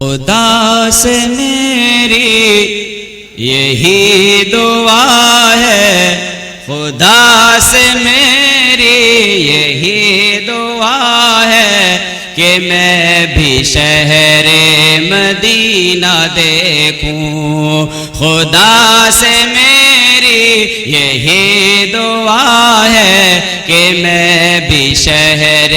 خدا سے میری یہی دعا ہے، خدا سے میری یہی دعا ہے کہ میں بھی شہر مدینہ دیکھوں۔ خدا سے میری یہی دعا ہے کہ میں بھی شہر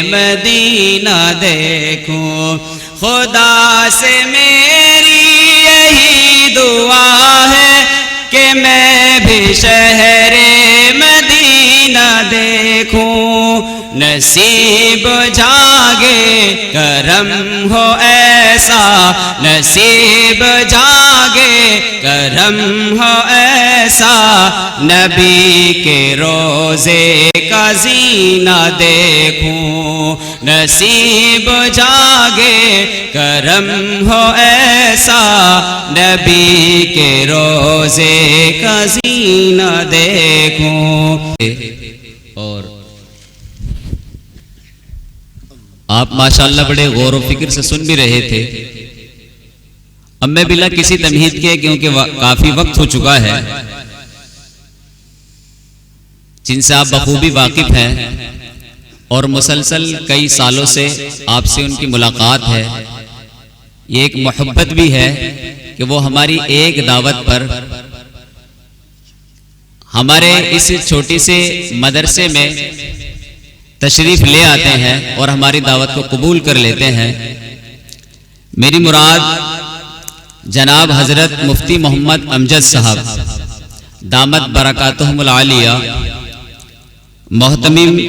مدینہ دیکھوں۔ خدا سے میری یہی دعا ہے کہ میں بھی شہر مدینہ دیکھوں۔ نصیب جاگے کرم ہو ایسا، نصیب جاگے کرم ہو ایسا، نبی کے روضے کا زینہ دیکھوں۔ نصیب جاگے کرم ہو ایسا، نبی کے روضے کا زینہ دیکھوں۔ اور آپ ماشاءاللہ بڑے غور و فکر سے سن بھی رہے تھے۔ اب میں بلا کسی تمہید کے، کیونکہ کافی وقت ہو چکا ہے، جن سے آپ بخوبی واقف ہیں اور مسلسل کئی سالوں سے آپ سے ان کی ملاقات ہے، یہ ایک محبت بھی ہے کہ وہ ہماری ایک دعوت پر ہمارے اس چھوٹی سے مدرسے میں تشریف لے آتے ہیں اور ہماری دعوت کو قبول کر لیتے ہیں۔ میری مراد جناب حضرت مفتی محمد امجد صاحب دامت برکاتہم العالیہ، محتمم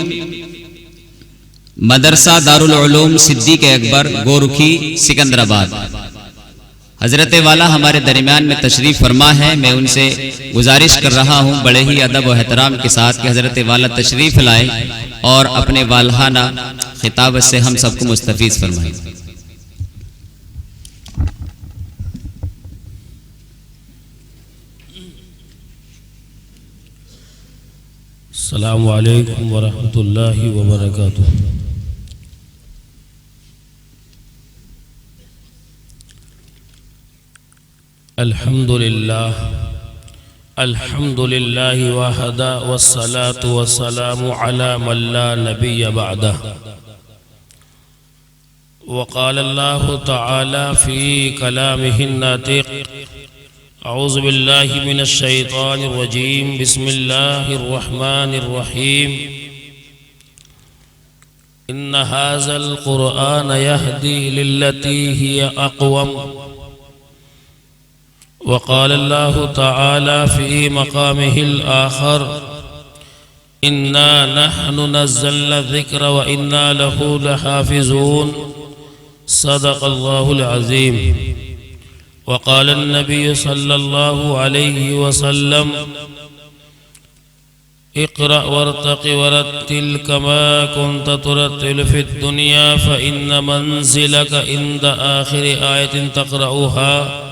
مدرسہ دارالعلوم صدیق اکبر گورکھی سکندرآباد، حضرت والا ہمارے درمیان میں تشریف فرما ہے۔ میں ان سے گزارش کر رہا ہوں بڑے ہی ادب و احترام کے ساتھ کہ حضرت والا تشریف لائیں اور اپنے والہانہ خطابت سے ہم سب کو مستفیض فرمائیں۔ السلام علیکم ورحمۃ اللہ وبرکاتہ۔ الحمد للہ وحدہ والصلاة والسلام علی من لا نبی بعدہ۔ وقال اللہ تعالی فی کلامہ الناطق، اعوذ باللہ من الشیطان الرجیم، بسم اللہ الرحمن الرحیم، ان ھذا القرآن یہدی للتی ہی اقوم۔ وقال اللہ تعالی فی مقامہ الآخر، انا نحن نزلنا الذکر وانا لہ لحافظون۔ صدق اللہ العظیم۔ وقال النبی صلی اللہ علیہ وسلم، اقرأ وارتق ورتل كما كنت ترتل في الدنيا فإن منزلك عند آخر آية تقرأها،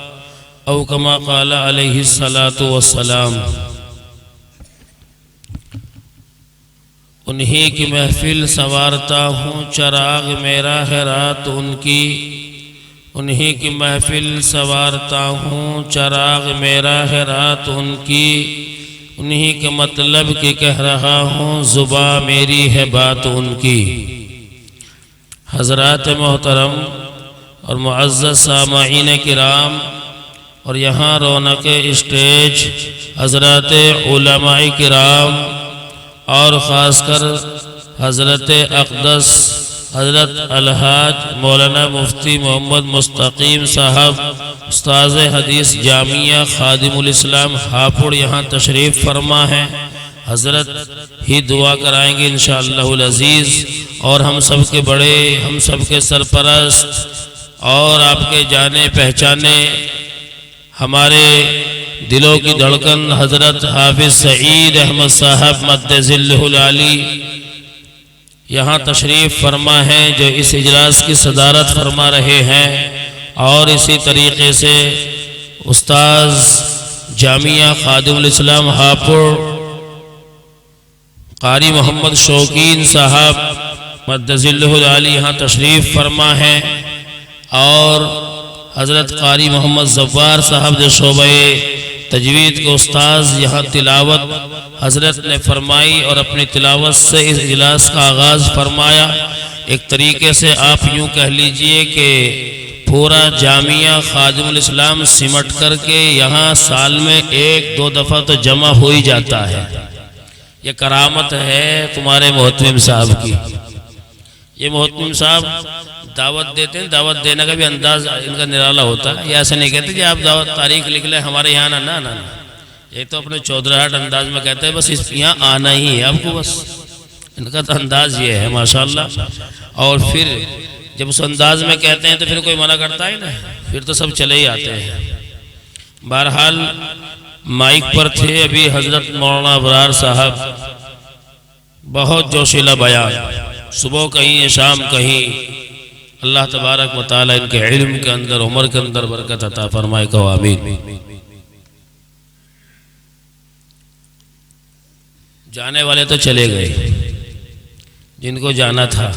او کما قال علیہ الصلاة والسلام۔ انہی کی محفل سنوارتا ہوں، چراغ میرا ہے رات ان کی۔ انہی کی محفل سنوارتا ہوں، چراغ میرا ہے رات ان کی۔ انہی کے مطلب کی کہہ رہا ہوں، زباں میری ہے بات ان کی۔ حضرات محترم اور معزز سامعین کرام، اور یہاں رونق اسٹیج حضرات علماء کرام، اور خاص کر حضرت اقدس حضرت الحاج مولانا مفتی محمد مستقیم صاحب، استاذ حدیث جامعہ خادم الاسلام ہاپوڑ یہاں تشریف فرما ہے۔ حضرت ہی دعا کرائیں گے انشاءاللہ العزیز، اور ہم سب کے بڑے، ہم سب کے سرپرست اور آپ کے جانے پہچانے، ہمارے دلوں کی دھڑکن حضرت حافظ سعید احمد صاحب مد ظلہ العالی یہاں تشریف فرما ہے، جو اس اجلاس کی صدارت فرما رہے ہیں۔ اور اسی طریقے سے استاذ جامعہ خادم الاسلام ہاپوڑ قاری محمد شوقین صاحب مد ظلہ العالی یہاں تشریف فرما ہے، اور حضرت قاری محمد زوار صاحب جو شعبہ تجوید کے استاذ یہاں تلاوت حضرت نے فرمائی اور اپنی تلاوت سے اس اجلاس کا آغاز فرمایا۔ ایک طریقے سے آپ یوں کہہ لیجئے کہ پورا جامعہ خادم الاسلام سمٹ کر کے یہاں سال میں 1-2 دفعہ تو جمع ہو ہی جاتا ہے۔ یہ کرامت ہے تمہارے محتمم صاحب کی۔ یہ محتمم صاحب دعوت دیتے ہیں، دعوت دینے کا بھی انداز ان کا نرالا ہوتا ہے۔ یہ ایسا نہیں کہتے کہ آپ دعوت تاریخ لکھ لیں ہمارے یہاں نہ یہ تو اپنے چودراہٹ انداز میں کہتے ہیں بس یہاں آنا ہی ہے آپ کو، بس ان کا تو انداز یہ ہے ماشاءاللہ۔ اور پھر جب اس انداز میں کہتے ہیں تو پھر کوئی منع کرتا ہے نا، پھر تو سب چلے ہی آتے ہیں۔ بہرحال مائک پر تھے ابھی حضرت مولانا ابرار صاحب، بہت جوشیلا بیان، صبح کہیں شام کہیں۔ اللہ تبارک و تعالیٰ ان کے علم کے اندر عمر کے اندر برکت عطا فرمائے، کہو آمین۔ جانے والے تو چلے گئے جن کو جانا تھا،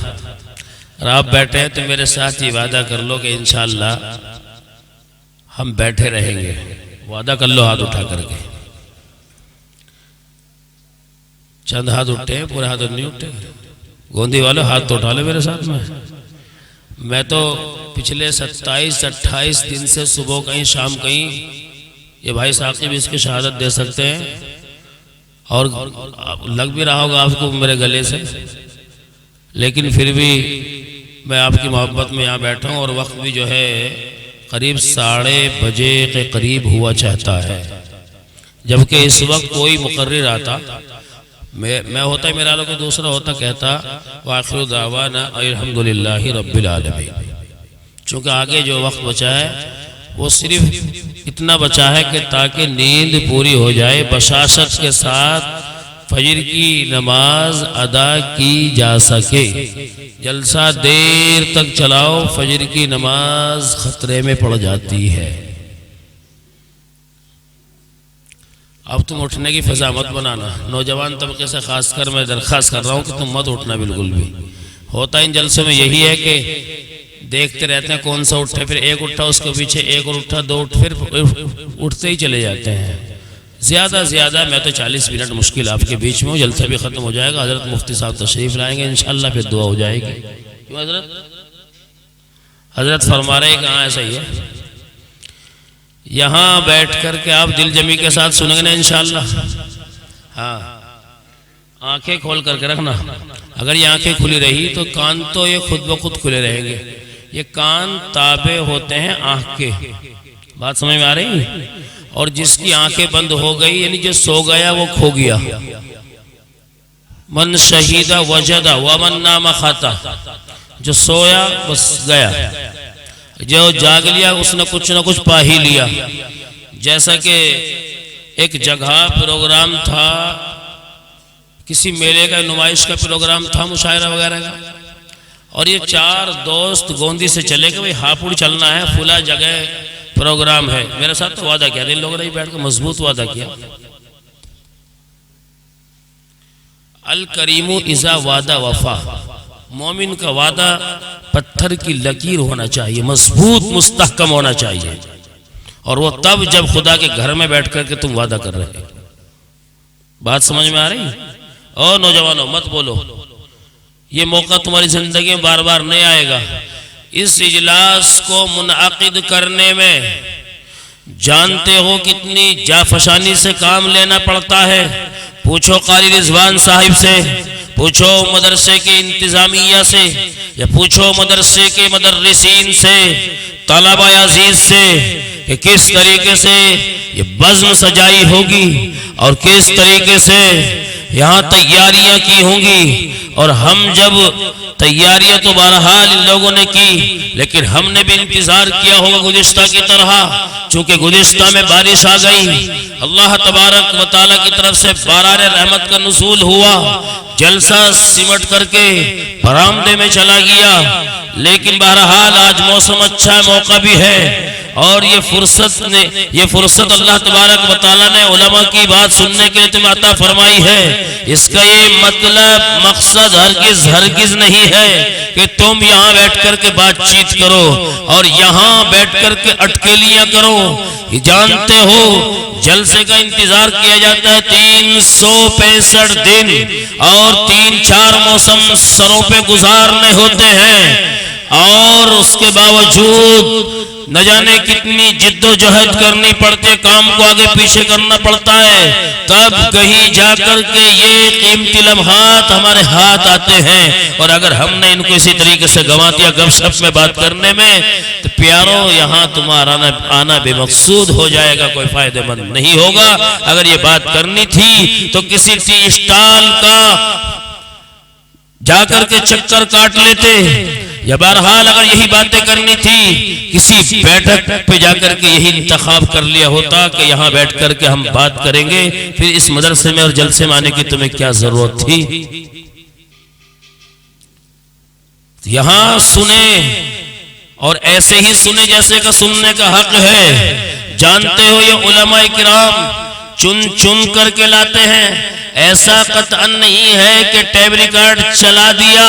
اور آپ بیٹھے ہیں تو میرے ساتھ یہ وعدہ کر لو کہ انشاءاللہ ہم بیٹھے رہیں گے۔ وعدہ کر لو ہاتھ اٹھا کر کے۔ چند ہاتھ اٹھے ہیں، پورے ہاتھ نہیں اٹھے؟ گوندی والے ہاتھ تو اٹھا لے میرے ساتھ میں تو پچھلے 27-28 دن سے صبح کہیں شام کہیں، یہ بھائی ثاقب اس کی شہادت دے سکتے ہیں، اور لگ بھی رہا ہوگا آپ کو میرے گلے سے، لیکن پھر بھی میں آپ کی محبت میں یہاں بیٹھا ہوں، اور وقت بھی جو ہے قریب 7:30 بجے کے قریب ہوا چاہتا ہے، جبکہ اس وقت کوئی مقرر آتا میں ہوتا میرا لوگ دوسرا ہوتا کہتا وآخر دعوانا الحمدللہ رب العالمین۔ چونکہ آگے جو وقت بچا ہے وہ صرف اتنا بچا ہے کہ تاکہ نیند پوری ہو جائے، بشاشت کے ساتھ فجر کی نماز ادا کی جا سکے۔ جلسہ دیر تک چلاؤ، فجر کی نماز خطرے میں پڑ جاتی ہے۔ اب تم اٹھنے کی فضا مت بنانا، نوجوان طبقے سے خاص کر میں درخواست کر رہا ہوں کہ تم مت اٹھنا بالکل بھی۔ ہوتا ان جلسوں میں یہی ہے کہ دیکھتے رہتے ہیں کون سا اٹھے، پھر ایک اٹھا اس کے پیچھے ایک اور اٹھا، 2 اٹھ، پھر اٹھتے ہی چلے جاتے ہیں۔ زیادہ میں تو 40 منٹ مشکل آپ کے بیچ میں ہوں، جلسہ بھی ختم ہو جائے گا، حضرت مفتی صاحب تشریف لائیں گے انشاءاللہ، پھر دعا ہو جائے گی۔ کیوں حضرت فرما رہے ہیں کہاں ایسا ہی ہے؟ یہاں بیٹھ کر کے آپ دل جمی کے ساتھ سنیں گے نا انشاءاللہ۔ ہاں، آنکھیں کھول کر کے رکھنا، اگر یہ آنکھیں کھلی رہی تو کان تو یہ خود بخود کھلے رہیں گے۔ یہ کان تابع ہوتے ہیں آنکھ کے، بات سمجھ میں آ رہی؟ اور جس کی آنکھیں بند ہو گئی یعنی جو سو گیا وہ کھو گیا۔ من شہید وجد ومن نام خطا، جو سویا بس گیا، جو جاگ لیا اس نے کچھ نہ کچھ پا ہی لیا۔ جیسا کہ ایک جگہ پروگرام تھا، کسی میلے کا نمائش کا پروگرام تھا، مشاعرہ وغیرہ کا، اور یہ 4 دوست گوندی سے چلے کہ بھئی ہاپوڑ چلنا ہے، فلاں جگہ پروگرام ہے۔ میرے ساتھ تو وعدہ کیا، ان لوگوں نے بیٹھ کے مضبوط وعدہ کیا، الکریم اذا وعدہ وفا، مومن کا وعدہ پتھر کی لکیر ہونا چاہیے، مضبوط مستحکم ہونا چاہیے، اور وہ تب جب خدا کے گھر میں بیٹھ کر کے تم وعدہ کر رہے۔ بات سمجھ میں آ رہی؟ اور نوجوانوں مت بولو، یہ موقع تمہاری زندگی میں بار بار نہیں آئے گا۔ اس اجلاس کو منعقد کرنے میں جانتے ہو کتنی جافشانی سے کام لینا پڑتا ہے۔ پوچھو قاری رضوان صاحب سے، پوچھو مدرسے کے انتظامیہ سے، یا پوچھو مدرسے کے مدرسین سے، طلبہ عزیز سے، کہ کس طریقے سے یہ بزم سجائی ہوگی اور کس طریقے سے یہاں تیاریاں کی ہوں گی۔ اور ہم جب تیاریاں تو بہرحال ان لوگوں نے کی، لیکن ہم نے بھی انتظار کیا ہوگا گزشتہ کی طرح، چونکہ گزشتہ میں بارش آ گئی، اللہ تبارک و تعالیٰ کی طرف سے باران رحمت کا نزول ہوا، جلسہ سمٹ کر کے برآمدے میں چلا گیا۔ لیکن بہرحال آج موسم اچھا ہے، موقع بھی ہے، اور یہ فرصت اللہ تبارک و تعالیٰ نے علماء کی بات سننے کے لیے تمہیں عطا فرمائی ہے. اس کا یہ مطلب مقصد ہرگز نہیں ہے کہ تم یہاں بیٹھ کر کے بات چیت کرو اور یہاں بیٹھ کر کے اٹکیلیاں کرو. جانتے ہو جلسے کا انتظار کیا جاتا ہے 365 دن اور 3-4 موسم سروں پہ گزارنے ہوتے ہیں اور اس کے باوجود نہ جانے کتنی جد و جہد کرنی پڑتی ہے, کام کو آگے پیچھے کرنا پڑتا ہے, تب کہیں جا کر کے یہ قیمتی لمحات ہمارے ہاتھ آتے ہیں. اور اگر ہم نے ان کو اسی طریقے سے گنوا دیا گپ شپ میں بات کرنے میں, تو پیاروں یہاں تمہارا آنا بے مقصود ہو جائے گا, کوئی فائدہ مند نہیں ہوگا. اگر یہ بات کرنی تھی تو کسی ٹی اسٹال کا جا کر کے چکر کاٹ لیتے, یا بہرحال اگر یہی باتیں کرنی تھی کسی بیٹھک پہ جا کر کے یہی انتخاب کر لیا ہوتا کہ یہاں بیٹھ کر کے ہم بات کریں گے. پھر اس مدرسے میں اور جلسے میں آنے کی تمہیں کیا ضرورت تھی؟ یہاں سنیں اور ایسے ہی سنیں جیسے کہ سننے کا حق ہے. جانتے ہو یہ علماء کرام چن کر کے لاتے ہیں. ایسا قطعا نہیں ہے کہ ٹیپ ریکارڈ چلا دیا,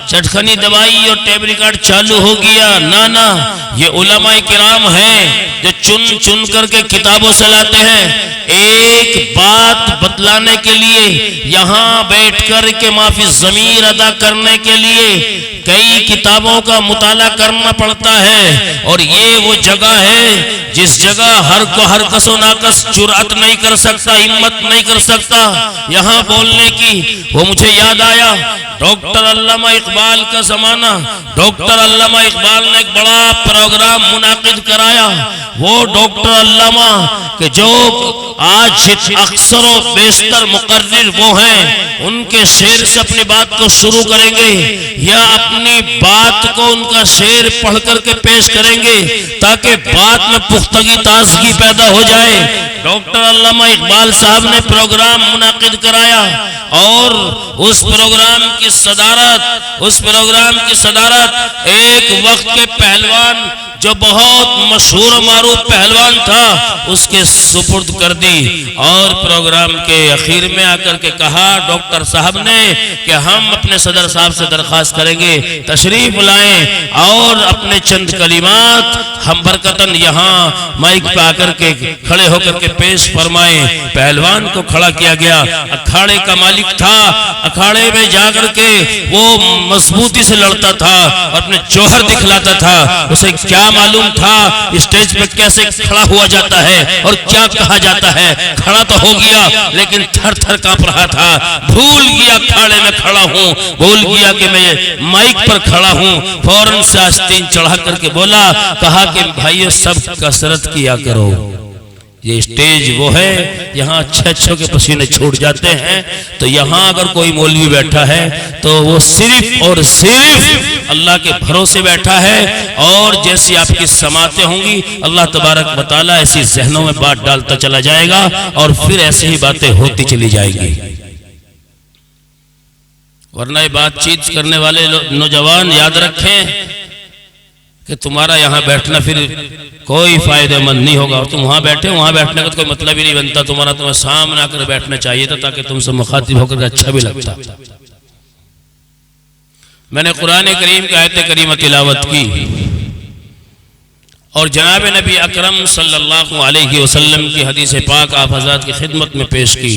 چٹخنی دبائی اور ٹیپ ریکارڈ چالو ہو گیا. نہ, یہ علماء کرام ہیں جو چن کر کے کتابوں سے لاتے ہیں. ایک بات بتلانے کے لیے, یہاں بیٹھ کر کے معافی ضمیر ادا کرنے کے لیے کئی کتابوں کا مطالعہ کرنا پڑتا ہے. اور یہ وہ جگہ ہے جس جگہ ہر کس و ناقص جرأت نہیں کر سکتا, ہمت نہیں کر سکتا یہاں بولنے کی. وہ مجھے یاد آیا ڈاکٹر علامہ اقبال کا زمانہ. ڈاکٹر علامہ اقبال نے ایک بڑا پروگرام منعقد کرایا. وہ ڈاکٹر علامہ کہ جو آج اکثر و بیشتر مقرر وہ ہیں, ان کے شعر سے اپنی بات کو شروع کریں گے یا اپنی بات کو ان کا شعر پڑھ کر کے پیش کریں گے تاکہ بات میں پختگی تازگی پیدا ہو جائے. ڈاکٹر علامہ اقبال صاحب نے پروگرام منعقد کرایا اور اس پروگرام کی صدارت ایک وقت کے پہلوان جو بہت مشہور و معروف پہلوان تھا اس کے سپرد کر دی. اور پروگرام کے اخیر میں آ کر کے کہا ڈاکٹر صاحب نے کہ ہم اپنے صدر صاحب سے درخواست کریں گے تشریف لائیں اور اپنے چند کلمات ہم برکتاً یہاں مائک پہ آ کر کے کھڑے ہو کر کے پیش فرمائیں. پہلوان کو کھڑا کیا گیا, اکھاڑے کا مالک تھا, اکھاڑے میں جا کر کے وہ مضبوطی سے لڑتا تھا اور اپنے جوہر دکھلاتا تھا. اسے کیا معلوم تھا اسٹیج پہ کیسے کھڑا ہوا جاتا ہے اور کیا کہا جاتا ہے. کھڑا تو ہو گیا لیکن تھر تھر کانپ رہا تھا. بھول گیا کھاڑے میں کھڑا ہوں, بھول گیا کہ میں مائک پر کھڑا ہوں. فوراً سے آستین چڑھا کر کے بولا, کہا کہ بھائیو سب کثرت کیا کرو. یہ اسٹیج وہ ہے یہاں اچھے کے پسینے چھوٹ جاتے ہیں. تو یہاں اگر کوئی مولوی بیٹھا ہے تو وہ صرف اور صرف اللہ کے بھروسے بیٹھا ہے. اور جیسی آپ کی سماعتیں ہوں گی اللہ تبارک و تعالیٰ ایسی ذہنوں میں بات ڈالتا چلا جائے گا اور پھر ایسی ہی باتیں ہوتی چلی جائیں گی. ورنہ بات چیت کرنے والے نوجوان یاد رکھیں کہ تمہارا یہاں بیٹھنا پھر کوئی فائدہ مند نہیں ہوگا. اور تم وہاں بیٹھے, وہاں بیٹھنے کا کوئی مطلب ہی نہیں بنتا. تمہیں سامنے آ کر بیٹھنا چاہیے تھا تاکہ تم سے مخاطب ہو کر اچھا بھی لگتا. میں نے قرآن کریم کی آیت کریمہ تلاوت کی اور جناب نبی اکرم صلی اللہ علیہ وسلم کی حدیث پاک آپ حضرات کی خدمت میں پیش کی.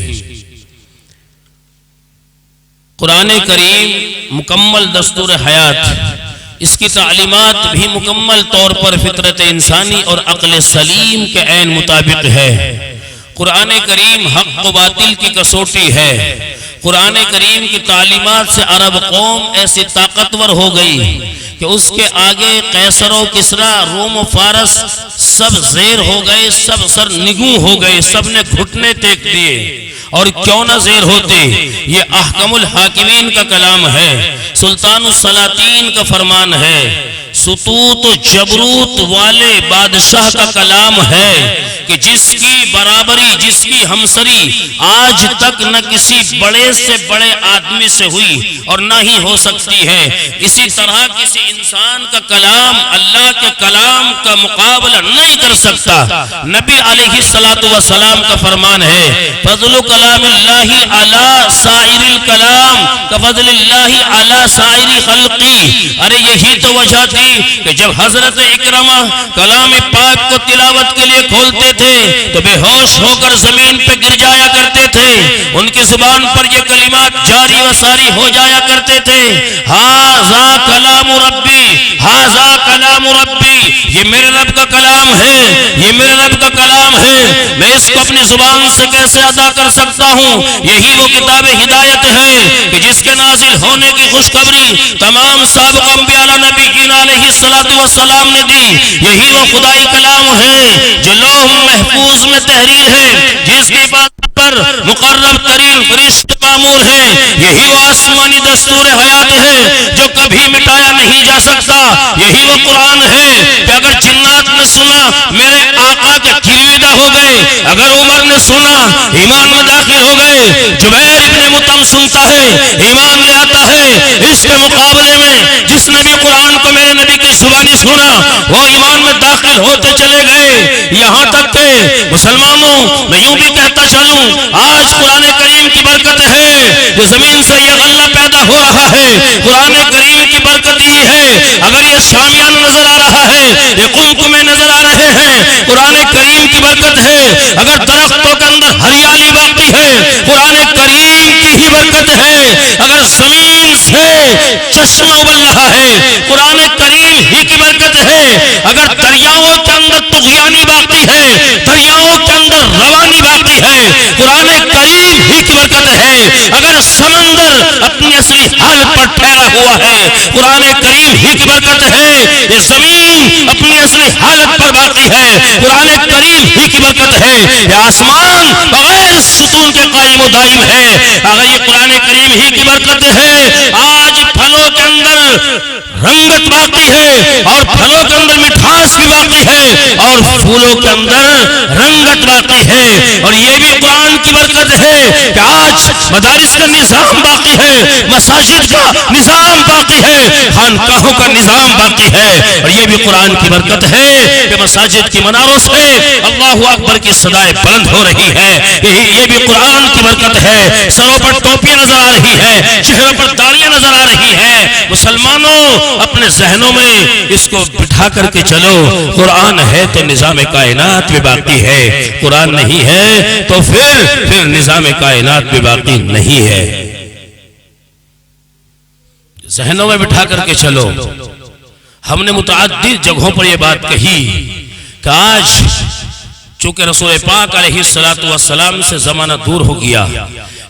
قرآن کریم مکمل دستور حیات, اس کی تعلیمات بھی مکمل طور پر فطرت انسانی اور عقل سلیم کے عین مطابق ہے. قرآن کریم حق و باطل کی کسوٹی ہے. قرآن کریم کی تعلیمات سے عرب قوم ایسی طاقتور ہو گئی کہ اس کے آگے قیصر و کسریٰ, روم و فارس سب زیر ہو گئے, سب سر نگوں ہو گئے, سب نے گھٹنے ٹیک دیے. اور کیوں نہ زیر ہوتے, یہ احکم الحاکمین کا کلام ہے, سلطان السلاطین کا فرمان ہے. سطوط و جبروت والے بادشاہ کا کلام ہے کہ جس کی برابری، جس کی ہمسری آج تک نہ کسی بڑے سے بڑے آدمی سے ہوئی اور نہ ہی ہو سکتی ہے۔ اسی طرح کسی انسان کا کلام اللہ کے کلام کا مقابلہ نہیں کر سکتا۔ نبی علیہ السلام کا فرمان ہے فضل کلام اللہ علی سائر الکلام کفضل اللہ علی سائر خلقی۔ ارے یہی تو وجہ تھی کہ جب حضرت اکرمہ کلام پاک کو تلاوت کے لیے کھولتے تھے تو بے ہوش ہو کر زمین پہ گر جایا کرتے تھے، ان کی زبان پر یہ کلمات جاری و ساری ہو جایا کرتے تھے، ھذا کلام ربی، ھذا کلام ربی، یہ میرے رب کا کلام ہے، یہ میرے رب کا کلام ہے، میں اس کو اپنی زبان سے کیسے ادا کر سکتا ہوں؟ یہی وہ کتاب ہدایت ہے کہ جس کے نازل ہونے کی خوشخبری تمام سابق انبیاء نبیین علیہ السلام نے دی۔ یہی وہ خدائی کلام ہے جو لوح محفوظ میں تحریر ہے، جس کی بات پر مقرب ترین فرشتے مامور ہیں۔ یہی وہ آسمانی دستور حیات ہے جو کبھی مٹایا نہیں جا سکتا۔ یہی وہ قرآن ہے کہ اگر جنات نے سنا میرے آقا کے جیویدہ ہو گئے، اگر عمر نے سنا ایمان میں داخل ہو گئے، جبیر ابن مطعم سنتا ہے ایمان لے آتا ہے۔ اس کے مقابلے میں جس نے بھی قرآن کو میرے نبی کی زبانی سنا وہ ایمان میں داخل ہوتے چلے گئے۔ یہاں تک کہ مسلمانوں میں یوں بھی کہتا چلوں آج قرآن کریم کی برکت ہے جو زمین سے یہ غلہ پیدا ہو رہا ہے، قرآن کریم کی برکت یہ ہے اگر یہ شامیانہ نظر آ رہا ہے، یہ قمقمے نظر آ رہے ہیں، قرآن کریم کی برکت ہے اگر درختوں کے اندر ہریالی باقی ہے، قرآن کریم کی ہی برکت ہے اگر زمین سے چشمہ ابل رہا ہے، قرآن کریم ہی کی برکت ہے اگر دریاؤں کے اندر طغیانی باقی ہے، دریاؤں کے اندر روانی باقی ہے، قرآن کریم ہی کی برکت ہے اگر سمندر اپنی اصلی حالت پر ٹھہرا ہوا ہے، قرآن کریم ہی کی برکت ہے یہ زمین اپنی اصلی حالت پر باقی ہے، قرآن کریم ہی کی برکت ہے یہ آسمان بغیر ستون کے قائم و دائم ہے اگر یہ قرآن کریم ہی کی برکت ہے۔ آج پھلوں کے اندر رنگت باقی ہے اور پھلوں کے اندر مٹھاس بھی باقی ہے اور پھولوں کے اندر رنگت باقی ہے، اور یہ بھی قرآن کی برکت ہے کہ آج مدارس کا نظام باقی ہے، مساجد کا نظام باقی ہے، خانقاہوں کا نظام باقی ہے، اور یہ بھی قرآن کی برکت ہے کہ مساجد کی مناروں سے اللہ اکبر کی صدائیں بلند ہو رہی ہے، یہ بھی قرآن کی برکت ہے۔ سروں پر ٹوپیاں نظر آ رہی ہیں، چہروں پر داڑیاں نظر آ رہی ہیں۔ مسلمانوں اپنے ذہنوں میں اس کو بٹھا کر کے چلو، قرآن ہے تو نظام کائنات بھی باقی ہے، قرآن نہیں ہے تو پھر نظام کائنات بھی باقی نہیں ہے۔ ذہنوں میں بٹھا کر کے چلو۔ ہم نے متعدد جگہوں پر یہ بات کہی کہ آج چونکہ رسول پاک علیہ السلام سے زمانہ دور ہو گیا،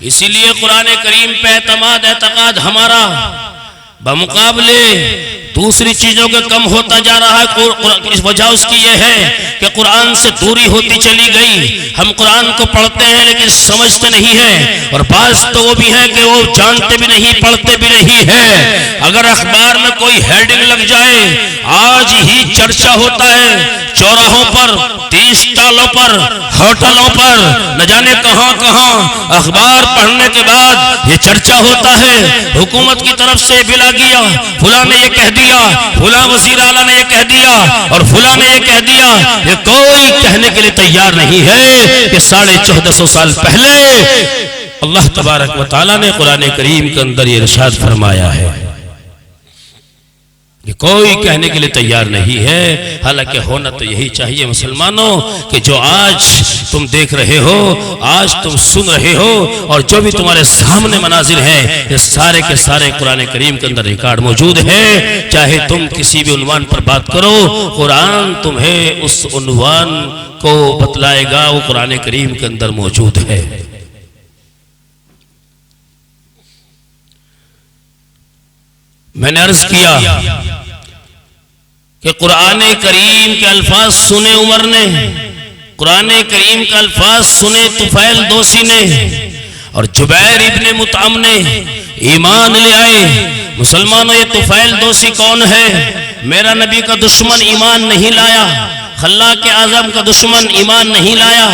اسی لیے قرآن کریم پہ اعتقاد ہمارا بمقابلے دوسری چیزوں کے کم ہوتا جا رہا ہے۔ وجہ اس کی یہ ہے کہ قرآن سے دوری ہوتی چلی گئی، ہم قرآن کو پڑھتے ہیں لیکن سمجھتے نہیں ہیں، اور بعض تو وہ بھی ہیں کہ وہ جانتے بھی نہیں پڑھتے بھی نہیں ہیں۔ اگر اخبار میں کوئی ہیڈنگ لگ جائے، آج ہی چرچا ہوتا ہے چوراہوں پر، ٹی اسٹالوں پر، ہوٹلوں پر، نہ جانے کہاں کہاں اخبار پڑھنے کے بعد یہ چرچا ہوتا ہے، حکومت کی طرف سے بلا گیا، فلاں نے یہ کہہ دیا، فلاں وزیر اعلیٰ نے یہ کہہ دیا اور فلاں نے یہ کہہ دیا۔ یہ کوئی کہنے کے لیے تیار نہیں ہے کہ 1450 سال پہلے اللہ تبارک و تعالیٰ نے قرآن کریم کے اندر یہ ارشاد فرمایا ہے، یہ کوئی کہنے کے لیے تیار نہیں ہے۔ حالانکہ ہونا تو یہی چاہیے مسلمانوں کہ جو آج تم دیکھ رہے ہو، آج تم سن رہے ہو، اور جو بھی تمہارے سامنے مناظر ہیں، یہ سارے کے سارے قرآن کریم کے اندر ریکارڈ موجود ہے۔ چاہے تم کسی بھی عنوان پر بات کرو، قرآن تمہیں اس عنوان کو بتلائے گا، وہ قرآن کریم کے اندر موجود ہے۔ میں نے عرض کیا کہ قرآن کریم کے الفاظ سنے عمر نے، قرآن کریم کے الفاظ سنے طفیل دوسی نے، اور جبیر ابن مطعم نے ایمان لے آئے۔ مسلمانوں یہ طفیل دوسی کون ہے؟ میرا نبی کا دشمن ایمان نہیں لایا، خلاق اعظم کا دشمن ایمان نہیں لایا،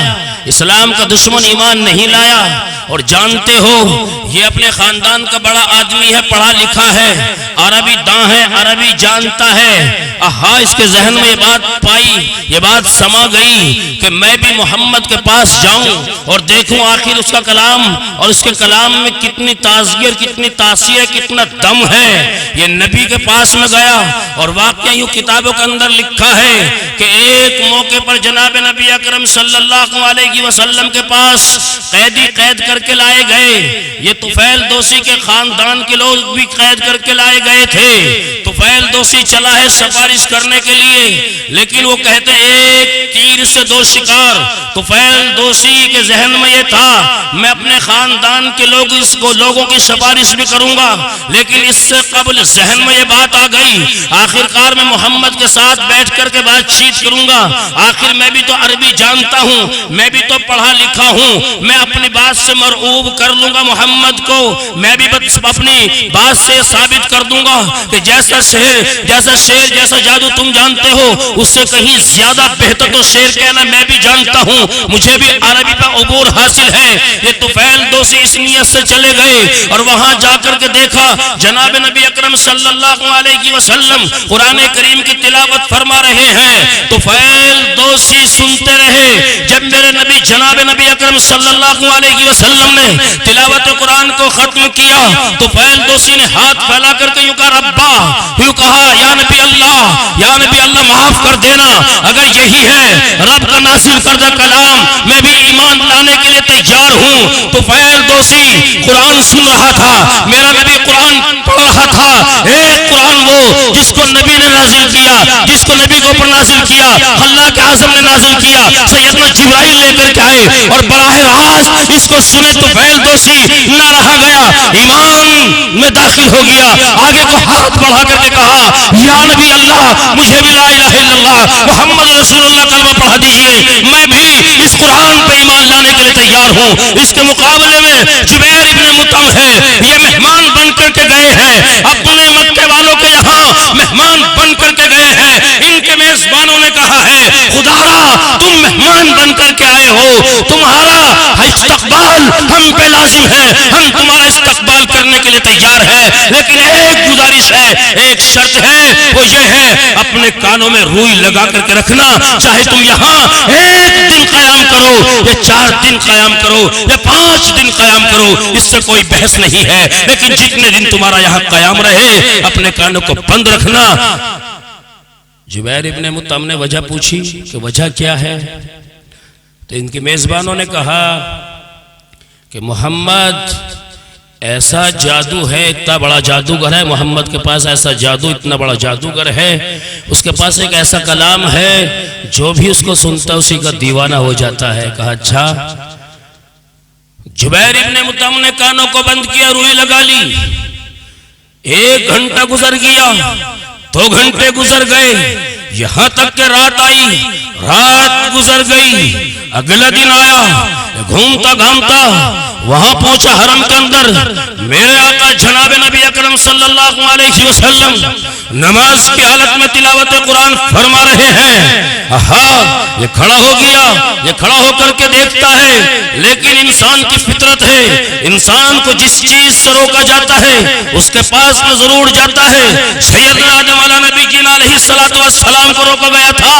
اسلام کا دشمن ایمان نہیں لایا، اور جانتے ہو یہ اپنے خاندان کا بڑا آدمی ہے، پڑھا لکھا ہے، عربی داں ہے، عربی جانتا ہے۔ اس کے ذہن میں یہ بات پائی، یہ بات سما گئی کہ میں بھی محمد کے پاس جاؤں اور دیکھوں آخر اس کا کلام اور اس کے کلام میں کتنی تازگی اور کتنی تاثیر، کتنا دم ہے۔ یہ نبی کے پاس میں گیا، اور واقعہ یوں کتابوں کے اندر لکھا ہے کہ ایک موقع پر جناب نبی اکرم صلی اللہ علیہ وسلم کے پاس قیدی قید کر کے لائے گئے۔ یہ طفیل دوسی کے خاندان کے لوگ بھی قید کر کے لائے گئے تھے۔ طفیل دوسی چلا ہے سفارش کرنے کے لیے، لیکن وہ کہتے ایک تیر سے دو شکار۔ طفیل دوسی کے ذہن میں یہ تھا میں اپنے خاندان کے لوگوں کی سفارش بھی کروں گا، لیکن اس سے قبل ذہن میں یہ بات آ گئی آخرکار میں محمد کے ساتھ بیٹھ کر کے بات چیت کروں گا، آخر میں بھی تو عربی جانتا ہوں، میں بھی تو پڑھا لکھا ہوں، میں اپنی بات سے مرعوب کر لوں گا محمد کو، میں بھی اپنی بات سے ثابت کر دوں گا کہ جیسا شیر جیسا جادو تم جانتے ہو اس سے کہیں زیادہ بہتر تو شیر کہنا میں بھی جانتا ہوں، مجھے بھی عربی پر عبور حاصل ہے۔ یہ طفیل دوسی اس نیت سے چلے گئے اور وہاں جا کر کے دیکھا جناب نبی اکرم صلی اللہ علیہ وسلم قرآن کریم کی تلاوت فرما رہے ہیں۔ طفیل دوسی سنتے رہے، جب میرے نبی جناب نبی اکرم صلی اللہ علیہ وسلم نے تلاوت قرآن کو ختم کیا، طفیل دوسی نے ہاتھ پھیلا کر کے یوں کہا ربا، یوں کہا یا نبی اللہ معاف کر دینا، اگر یہی ہے رب کا نازل کردہ کلام میں بھی ایمان لانے کے لیے تیار ہوں۔ طفیل دوسی قرآن سن رہا تھا، میرا نبی قرآن پڑھ رہا تھا، ایک قرآن وہ جس کو نبی نے نازل کیا، جس کو نبی کو اوپر نازل کیا، خلاق اعظم نے نازل کیا، سیدنا جبرائیل لے کر کے آئے اور براہ راست اس کو سنے۔ طفیل دوسی نہ رہا گیا، ایمان میں داخل ہو گیا، آگے کو ہاتھ بڑھا کر کے کہا یا نبی اللہ مجھے بھی لا الہ الا اللہ محمد رسول اللہ کلمہ پڑھا دیجئے، میں بھی اس قرآن پہ ایمان لانے کے لیے تیار ہوں۔ اس کے مقابلے میں جبیر ابن مطعم ہے، یہ مہمان بن کر کے گئے ہیں، اپنے مکے والوں کے یہاں مہمان بن کر کے گئے ہیں۔ ان کے میزبانوں نے کہا ہے خدا را تم مہمان بن کر کے آئے ہو، تمہارا استقبال ہم پہ لازم ہے، ہم تمہارا استقبال کرنے کے لیے تیار ہے، لیکن ایک گزارش ہے، ایک شرط ہے، وہ یہ ہے اپنے کانوں میں روئی لگا کر کے رکھنا، چاہے تم یہاں ایک دن قیام کرو یا 4 دن قیام کرو یا 5 دن قیام کرو، اس سے کوئی بحث نہیں ہے، لیکن جتنے دن تمہارا یہاں قیام رہے اپنے کانوں کو بند رکھنا۔ جبیر ابن مطعم نے وجہ پوچھی کہ وجہ کیا ہے، تو ان کے میزبانوں نے کہا کہ محمد ایسا جادو ہے، اتنا بڑا جادوگر ہے محمد کے پاس، ایسا جادو اتنا بڑا جادوگر ہے، اس کے پاس ایک ایسا کلام ہے جو بھی اس کو سنتا اسی کا دیوانہ ہو جاتا ہے۔ کہا اچھا۔ جبیر ابن مطعم نے کانوں کو بند کیا، روئی لگا لی، 1 گھنٹہ گزر گیا، 2 گھنٹے گزر گئے، یہاں تک کہ رات آئی، رات گزر گئی، اگلا دن آیا، گھومتا گھامتا وہاں پہنچا حرم کے اندر، میرے آقا جناب نبی اکرم صلی اللہ علیہ وسلم نماز کی حالت میں تلاوت قرآن فرما رہے ہیں۔ یہ کھڑا ہو گیا، یہ کھڑا ہو کر کے دیکھتا ہے، لیکن انسان کی فطرت ہے، انسان کو جس چیز سے روکا جاتا ہے اس کے پاس میں ضرور جاتا ہے۔ سیدنا آدم علیہ نبی جی علیہ السلام کو روکا گیا تھا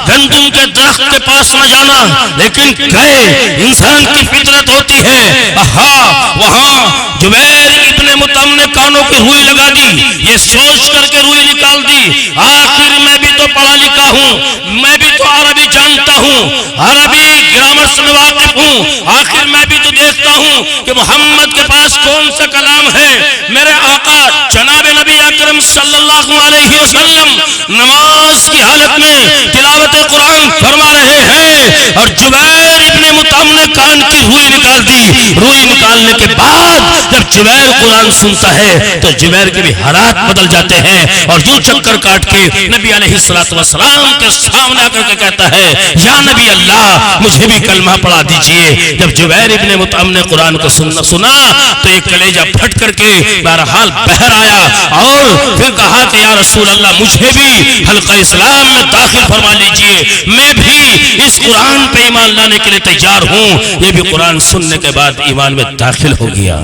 گندم کے درخت کے پاس نہ جانا، لیکن گئے، انسان کی فطرت ہوتی ہے۔ وہاں جبیر ابن مطعم نے کانوں کی روئی لگا دی، یہ سوچ کر کے روئی نکال دی، آخر میں بھی تو پڑھا لکھا ہوں، میں بھی تو عربی جانتا ہوں، عربی گرامر سے واقف ہوں، آخر میں بھی تو دیکھتا ہوں کہ محمد کے پاس کون سا کلام ہے۔ میرے آقا جناب نبی اکرم صلی اللہ علیہ وسلم نماز کی حالت میں تلاوت قرآن فرما رہے ہیں، اور جبیر ابن مطعم امام نے کان کی روئی نکال دی. روئی نکالنے کے بعد جب جبیر قرآن سنتا ہے تو جبیر کے بھی حالات بدل جاتے ہیں اور یوں چکر کاٹ کے نبی علیہ السلام کے سامنے آ کر کے کہتا ہے یا نبی اللہ مجھے بھی کلمہ پڑھا دیجئے. جب جبیر ابن مطعم نے قرآن کو سنا تو ایک کلیجہ پھٹ کر کے بہرحال بہر آیا اور پھر کہا کہ یا رسول اللہ مجھے بھی حلقہ اسلام میں داخل فرما لیجئے, میں بھی اس قرآن پہ ایمان لانے کے لیے تیار ہوں. یہ بھی قرآن سننے کے بعد ایمان میں داخل ہو گیا,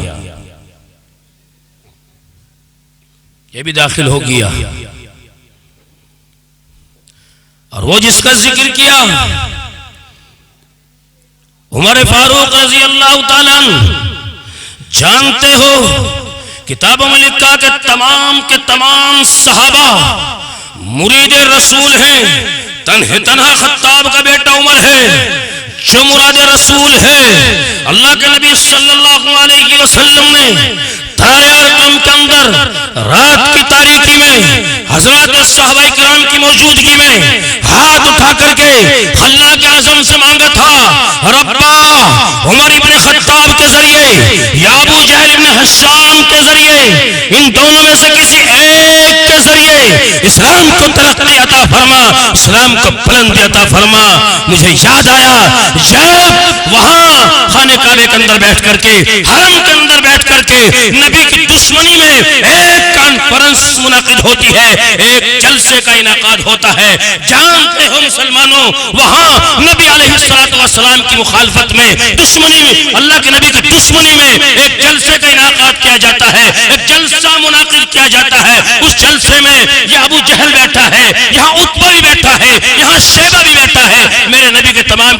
یہ بھی داخل ہو گیا. اور وہ جس کا ذکر کیا عمر فاروق رضی اللہ تعالیٰ جانتے ہو کتابوں میں لکھا کہ تمام کے تمام صحابہ مرید رسول ہیں, تنہا خطاب کا بیٹا عمر ہے جو مراد رسول ہے. اللہ کے نبی صلی اللہ علیہ وسلم نے تیار کم کے اندر رات کی تاریکی میں حضرات صحابہ کرام کی موجودگی میں ہاتھ اٹھا کر کے اللہ کے اعظم سے مانگا تھا ربا عمر ابن خطاب کے ذریعے یا ابو جہل ابن حشام کے ذریعے ان دونوں میں سے کسی ایک کے ذریعے اسلام کو ترقی عطا فرما, اسلام کو بلندی عطا فرما. مجھے یاد آیا جب وہاں خانہ کعبے کے اندر بیٹھ کر کے حرم کے اندر بیٹھ کر کے نبی کی دشمنی میں ایک کانفرنس منعقد ہوتی ہے, ایک جلسے کا انعقاد ہوتا ہے. جانتے ہو مسلمانوں وہاں نبی علیہ السلام کی مخالفت میں دشمنی میں اللہ کے نبی کی دشمنی میں ایک جلسے کا انعقاد کیا جاتا ہے, ایک جلسہ منعقد کیا جاتا ہے. اس جلسے میں یہ ابو جہل بیٹھا ہے, یہاں عتبہ بھی بیٹھا ہے, یہاں شیبہ بھی بیٹھا ہے, میرے نبی کے تمام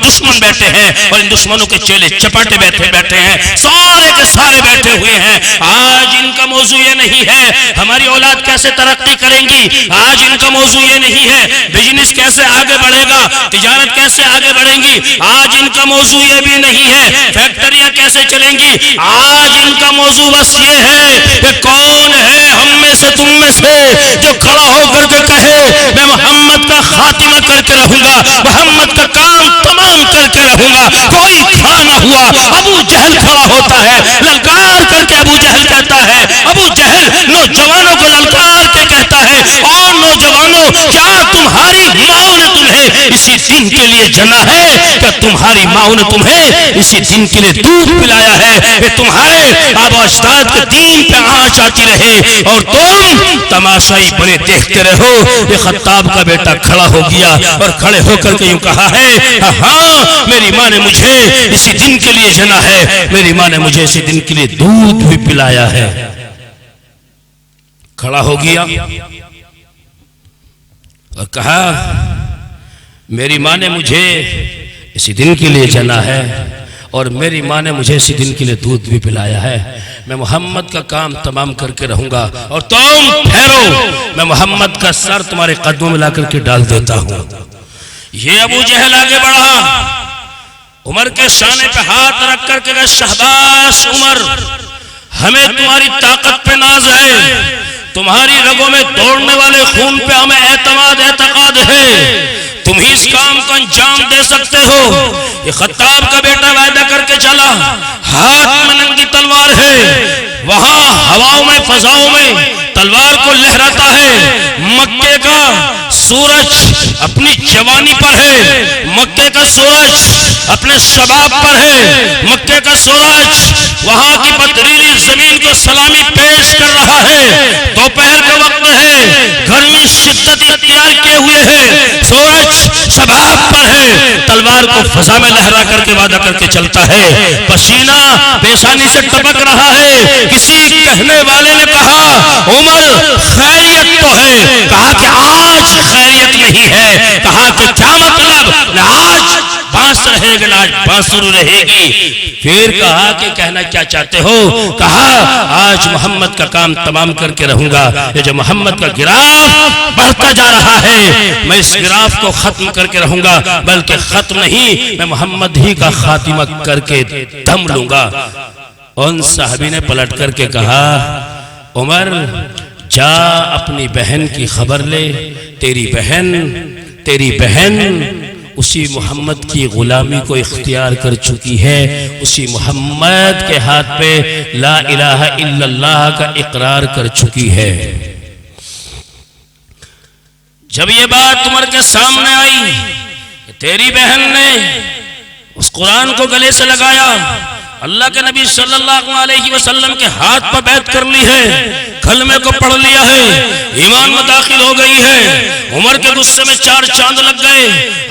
دشمن بیٹھے ہیں اور ان دشمنوں کے چیلے چپاٹے بیٹھے ہیں, سارے کے سارے بیٹھے ہوئے ہیں. آج ان کا موضوع یہ نہیں ہے ہماری اولاد کیسے ترقی کریں گی, آج ان کا موضوع یہ نہیں ہے بزنس کیسے آگے بڑھے گا, تجارت کیسے آگے بڑھیں گی, آج ان کا موضوع یہ بھی نہیں ہے فیکٹریاں کیسے چلیں گی. آج ان کا موضوع بس یہ ہے کہ کون ہے ہم میں سے تم میں سے جو کھڑا ہو کر کے کہے میں محمد کا خاتمہ کر کے رہوں گا, محمد کا کام تمام کر کے رہوں گا. کوئی کھڑا نہ ہوا. ابو جہل کھڑا ہوتا ہے, للکار کر کے ابو جہل کہتا ہے, ابو جہل نوجوانوں کو للکار کے کہتا ہے اور نوجوانوں کیا تمہاری ماں نے تمہیں اسی دن کے لیے جنا ہے, کیا تمہاری ماں نے تمہیں اسی دن کے لیے دودھ پلایا ہے کہ تمہارے آبا اجداد کے دین پہ آنچ آتی رہے اور تم تماشائی بنے دیکھتے رہو. یہ خطاب کا بیٹا کھڑا ہو گیا اور کھڑے ہو کر کے یوں کہا ہے ہاں میری ماں نے مجھے اسی دن کے لیے جنا ہے, میری ماں نے مجھے اسی دن کے لیے دودھ بھی پلایا ہے. کھڑا ہو گیا اور کہا میری ماں نے مجھے اسی دن کے لیے جنا ہے اور میری ماں نے مجھے اسی دن کے لیے دودھ بھی پلایا ہے. میں محمد کا کام تمام کر کے رہوں گا اور تم ٹھہرو, میں محمد کا سر تمہارے قدموں میں لا کر کے ڈال دیتا ہوں. یہ ابو جہل آگے بڑھا, عمر کے شانے پہ ہاتھ رکھ کر کے شہباز عمر ہمیں تمہاری طاقت پہ ناز ہے, تمہاری رگوں میں دوڑنے والے خون پہ ہمیں اعتقاد ہے, تم ہی اس کام کو انجام دے سکتے ہو. یہ خطاب کا بیٹا وعدہ کر کے چلا, ہاتھ میں ننگی تلوار ہے, وہاں ہواؤں میں فضاؤں میں تلوار کو لہراتا ہے. مکے کا سورج اپنی جوانی پر ہے, مکے کا سورج اپنے شباب پر ہے, مکے کا سورج وہاں کی پتھریلی زمین کو سلامی پیش کر رہا ہے. دوپہر کا وقت ہے, گرمی شدت اختیار کیے ہوئے ہے, سورج شباب پر ہے, تلوار کو فضا میں لہرا کر کے وعدہ کر کے چلتا ہے. پسینہ پیشانی سے ٹپک رہا ہے. کسی کہنے والے نے کہا عمر خیریت تو ہے, کہا کہ آج خیریت نہیں ہے, کہا کہ کیا مطلب, آج بانس رہے گا, آج بانسری رہے گی. پھر کہا کہ کہنا کیا چاہتے ہو, کہا آج محمد کا کام تمام کر کے رہوں گا. یہ جو محمد کا گراف بڑھتا جا رہا ہے میں اس گراف کو ختم کر کے رہوں گا, بلکہ ختم نہیں میں محمد ہی کا خاتمہ کر کے دم لوں گا. ان صحابی نے پلٹ کر کے کہا عمر جا اپنی بہن کی خبر لے, تیری بہن اسی محمد کی غلامی کو اختیار کر چکی ہے، اسی محمد کے ہاتھ پہ لا الہ الا اللہ کا اقرار کر چکی ہے۔ جب یہ بات عمر کے سامنے آئی کہ تیری بہن نے اس قرآن کو گلے سے لگایا، اللہ کے نبی صلی اللہ علیہ وسلم کے ہاتھ پر بیعت کر لی ہے، کلمے کو پڑھ لیا ہے، ایمان میں داخل ہو گئی ہے، عمر کے غصے میں 4 چاند لگ گئے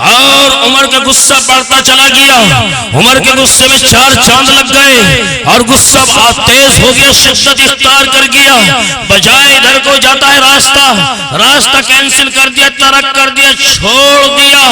اور عمر کا غصہ بڑھتا چلا گیا، عمر کے غصے میں 4 چاند لگ گئے اور غصہ تیز ہو گیا، شدت اختیار کر گیا، بجائے ادھر کو جاتا ہے راستہ کینسل کر دیا، ترک کر دیا، چھوڑ دیا،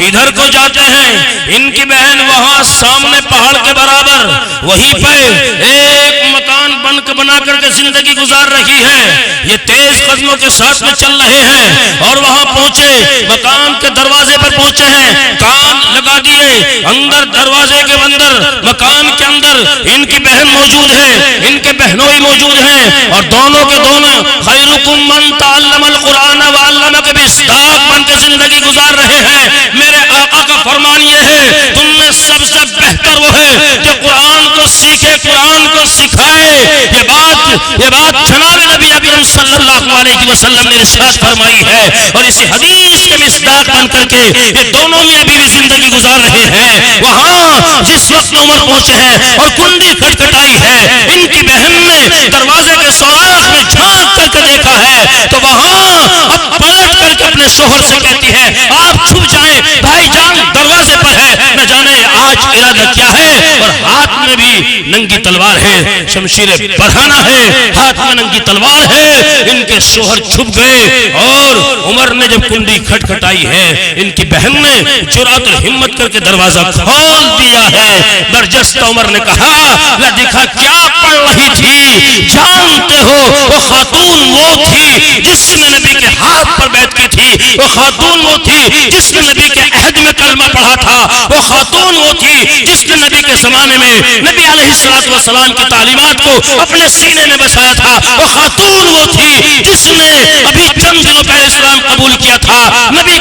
ادھر کو جاتے ہیں۔ ان کی بہن وہاں سامنے پہاڑ کے برابر وہیں پہ ایک مکان بنا کر کے زندگی گزار رہی ہے، یہ تیز قدموں کے ساتھ میں چل رہے ہیں اور وہاں پہنچے، مکان کے دروازے پر پہنچے ہیں، کان لگا دیے، اندر دروازے کے اندر مکان کے اندر ان کی بہن موجود ہے، ان کے بہنوئی موجود ہیں اور دونوں کے دونوں خیرکم من تعلم القرآن وعلمہ کے مصداق بن کے زندگی گزار رہے ہیں۔ میرے آقا کا فرمان یہ ہے تم میں سب سے بہتر وہ ہے کہ قرآن کو سیکھے، قرآن کو سکھائے۔ یہ بات جناب نبی اکرم صلی اللہ علیہ وسلم نے ارشاد فرمائی ہے اور اسی حدیث کے مصداق بن کر کے یہ دونوں میاں بیوی زندگی گزار رہے ہیں۔ وہاں جس وقت عمر پہنچے ہیں اور کنڈی کھٹکھٹائی ہے، ان کی بہن نے دروازے کے سوراخ میں جھانک کر کے دیکھا ہے تو وہاں اب پلٹ کر کے اپنے شوہر سے کہتی ہے آپ چھپ جائیں، بھائی جان دروازے پر ہے، نہ جانے آج ارادہ کیا ہے۔ اور ہاتھ میں بھی ننگی تلوار ہے، شمشیر برہنہ ہے، ہاتھ میں ننگی تلوار ہے۔ ان کے شوہر چھپ گئے اور عمر نے جب کنڈی کھٹکھٹائی ہے، ان کی بہن نے جرأت اور ہمت کر کے دروازہ کھول دیا ہے۔ برجستہ عمر نے کہا نہ دیکھا کیا پڑھ رہی تھی، جانتے ہو وہ خاتون وہ تھی جس نے نبی کے ہاتھ پر بیعت کی تھی، وہ خاتون وہ تھی جس نے نبی کے عہد میں کلمہ پڑھا تھا، وہ خاتون وہ تھی جس نے نبی کے زمانے میں نبی علیہ السلام کی تعلیمات کو اپنے سینے میں بسایا تھا، وہ خاتون وہ تھی جس نے ابھی چند دنوں پہلے اسلام قبول کیا تھا، نبی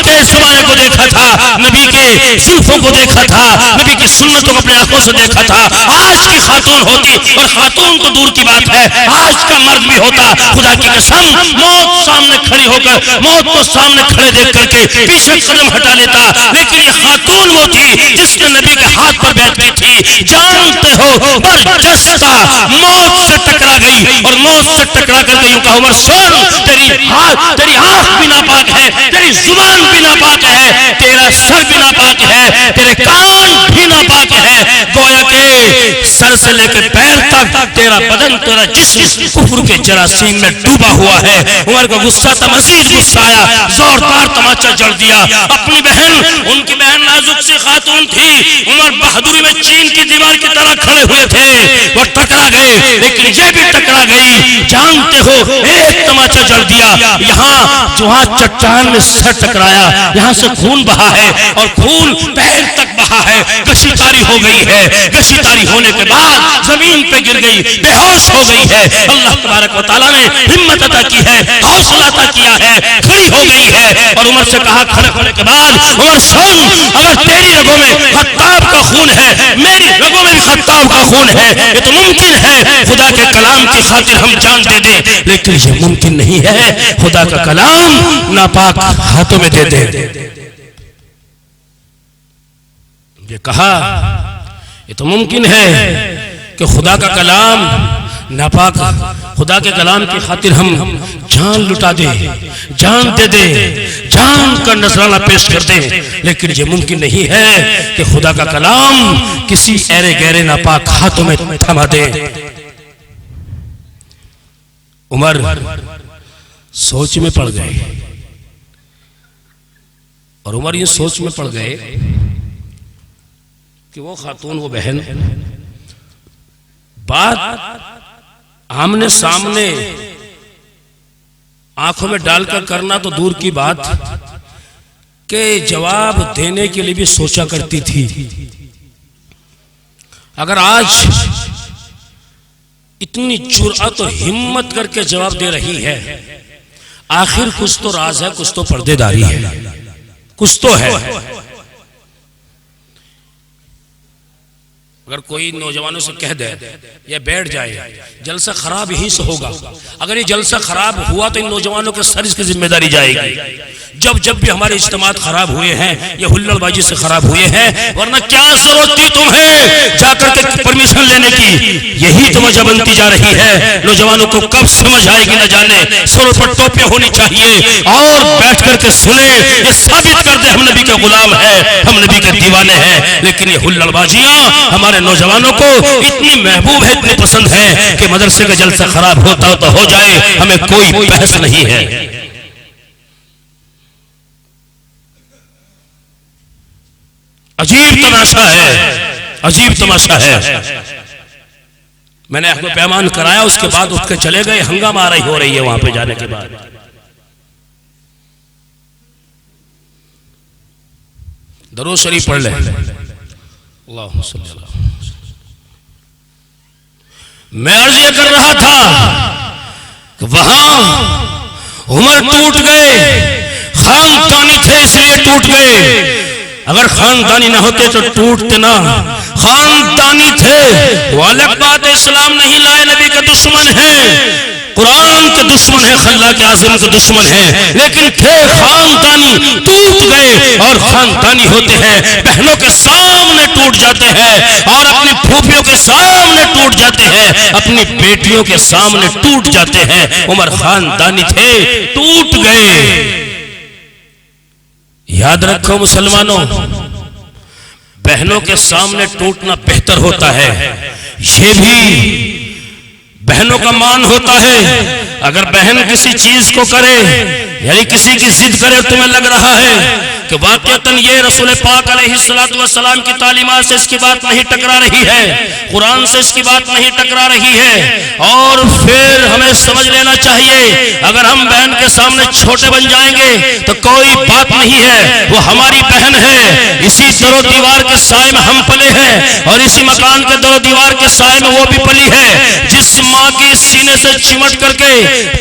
کے زمانے کو دیکھا تھا، نبی کے زلفوں کو دیکھا تھا، نبی کی سنتوں کو اپنے آنکھوں سے دیکھا تھا۔ آج کی خاتون ہوتی اور خاتون تو دور کی بات ہے، آج کا مرد بھی ہوتا، خدا کی قسم موت سامنے کھڑی ہو کر، موت کو سامنے کھڑے دیکھ کر کے پیچھے قدم ہٹا لیتا، لیکن یہ خاتون وہ تھی جس نے نبی کے ہاتھ پر بیعت کی تھی۔ جانتے ہو برجستہ موت سے ٹکرا گئی اور موت سے ٹکرا کر کے یوں کہا عمر سن، تیری آنکھ بھی ناپاک ہے، تیری زبان بھی ناپاک ہے، تیرا سر بھی ناپاک ہے، تیرے کان بھی ناپاک ہے، گویا کہ سر سے لے کے پیر تک تیرا بدن، تیرا جسم کفر کے جراثیم میں ڈوبا ہوا ہے۔ عمر کا غصہ تھا، مزید غصہ آیا، زوردار تماچا جڑ دیا اپنی بہن، ان کی بہن نازک سی خاتون تھی، عمر بہادری میں چین کی دیوار کی طرح کھڑے ہوئے تھے، وہ ٹکرا گئے لیکن یہ بھی ٹکرا گئی۔ جانتے ہو ایک تماچا جڑ دیا، یہاں جہاں چٹان میں سر ٹکرایا یہاں سے خون بہا ہے اور خون پیر تک بہا ہے، گشی تاری ہو گئی ہے، گشی تاری ہونے کے بعد زمین پہ گر گئی، بے ہوش ہو گئی ہے۔ اللہ تبارک و تعالیٰ نے ہمت عطا کی ہے، حوصلہ عطا کیا ہے، کھڑی ہو گئی ہے اور عمر سے کہا کھڑے ہونے کے بعد عمر سن، اگر تیری رگوں میں خطاب کا خون ہے، میری رگوں میں بھی خطاب کا خون ہے، یہ تو ممکن ہے خدا کے کلام کی خاطر ہم جان دے دیں، لیکن یہ ممکن نہیں ہے خدا کا کلام ناپاک ہاتھوں میں دے دیں۔ یہ کہا یہ تو ممکن ہے کہ خدا کا کلام ناپاک، خدا کے کلام کی خاطر ہم جان لٹا دیں، جان دے دیں، جان کا نذرانہ پیش کر دیں، لیکن یہ ممکن نہیں ہے کہ خدا کا کلام کسی ایرے گہرے ناپاک ہاتھوں میں تھما دیں۔ عمر سوچ میں پڑ گئے اور عمر یہ سوچ میں پڑ گئے کہ وہ خاتون، وہ بہن بات آمنے سامنے آنکھوں میں ڈال کر کرنا تو دور کی بات کہ جواب دینے کے لیے بھی سوچا کرتی تھی۔ اگر آج اتنی جرأت اور ہمت کر کے جواب دے رہی ہے، آخر کچھ تو راز ہے، کچھ تو پردے داری ہے۔ کچھ تو ہے. اگر کوئی نوجوانوں سے کہہ دے یا بیٹھ جائے جلسہ خراب یہیں سے ہوگا، اگر یہ جلسہ خراب ہوا تو ان نوجوانوں کے سر اس کی ذمہ داری جائے گی. جب بھی ہمارے اجتماعات خراب ہوئے ہیں یہ ہلڑ بازی سے خراب ہوئے ہیں، ورنہ کیا ضرورت تھی تمہیں جا کر کے پرمیشن لینے کی؟ یہی تو وجہ بنتی جا رہی ہے. نوجوانوں کو کب سمجھ آئے گی نہ جانے. سر پر ٹوپیاں ہونی چاہیے اور بیٹھ کر کے سنیں، یہ ثابت کر دے ہم نبی کا غلام ہے، ہم نبی کے دیوانے ہیں. لیکن یہ ہلڑ بازیاں ہمارے نوجوانوں کو اتنی محبوب ہے، اتنی پسند ہے کہ مدرسے کا جلسہ خراب ہوتا ہو تو ہو جائے، ہمیں کوئی بحث نہیں ہے. عجیب تماشا ہے، عجیب تماشا ہے. میں نے اہل و پیمان کرایا، اس کے بعد اٹھ کے چلے گئے. ہنگامہ آ رہی ہو رہی ہے وہاں پہ جانے کے بعد. درود شریف پڑھ لیں. اللہم صلی اللہ علیہ وسلم. میں عرض یہ کر رہا تھا کہ وہاں عمر ٹوٹ گئے، خاندانی تھے اس لیے ٹوٹ گئے. اگر خاندانی نہ ہوتے تو ٹوٹتے نہ. خاندانی تھے وہ الگ بات، اسلام نہیں لائے، نبی کا دشمن ہے، قرآن کے دشمن ہے، خلاق اعظم کے دشمن ہے، لیکن تھے خاندانی. ٹوٹ گئے. اور خاندانی ہوتے ہیں بہنوں کے سامنے ٹوٹ جاتے ہیں اور اپنی پھوپھیوں کے سامنے ٹوٹ جاتے ہیں، اپنی بیٹیوں کے سامنے ٹوٹ جاتے ہیں. عمر خاندانی تھے، ٹوٹ گئے. یاد رکھو مسلمانوں، بہنوں کے سامنے ٹوٹنا بہتر ہوتا ہے. یہ بھی بہنوں کا مان ہوتا ہے. اگر بہن کسی چیز کو کرے یعنی کسی کی ضد کرے، تمہیں لگ رہا ہے کہ واقعتاً یہ رسول پاک علیہ السلام کی تعلیمات سے اس کی بات نہیں ٹکرا رہی ہے، قرآن سے اس کی بات نہیں ٹکرا رہی ہے، اور پھر ہمیں سمجھ لینا چاہیے اگر ہم بہن کے سامنے چھوٹے بن جائیں گے تو کوئی بات نہیں ہے، وہ ہماری بہن ہے. اسی در و دیوار کے سائے میں ہم پلے ہیں اور اسی مکان کے در و دیوار کے سائے میں وہ بھی پلی ہے. جس ماں کی سینے سے چمٹ کر کے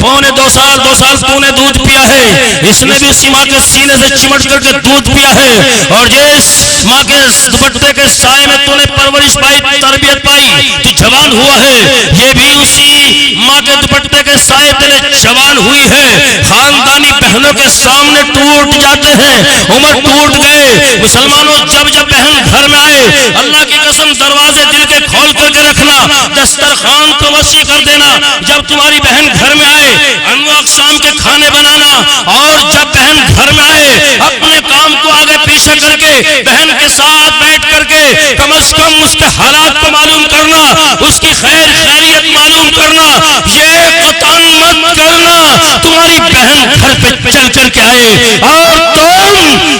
پونے 2 سال تو نے دودھ پیا ہے، اس نے بھی اسی ماں کے سینے سے چمٹ کر کے دودھ پیا ہے. اور جس ماں کے دوپٹے کے سائے میں تو نے پرورش پائی، تربیت پائی، تو جوان ہوا ہے، یہ بھی اسی ماں کے دوپٹے کے سائے تلے جوان ہوئی ہے. خاندانی بہنوں کے سامنے ٹوٹ جاتے ہیں. عمر ٹوٹ گئے. مسلمانوں جب بہن گھر میں آئے، اللہ کی قسم دروازے دل کے کھول کر کے رکھنا، دسترخوان کو وسیع کر دینا. جب تمہاری بہن گھر میں آئے انواع اقسام کے کھانے بنانا، اور جب بہن گھر میں آئے اپنے کام کو آگے پیچھے کر کے بہن کے ساتھ بیٹھ کر کے کم از کم اس کے حالات کو معلوم کرنا، اس کی خیریت معلوم کرنا. یہ قطعاً مت کرنا تمہاری بہن گھر پہ چل کر کے آئے اور تم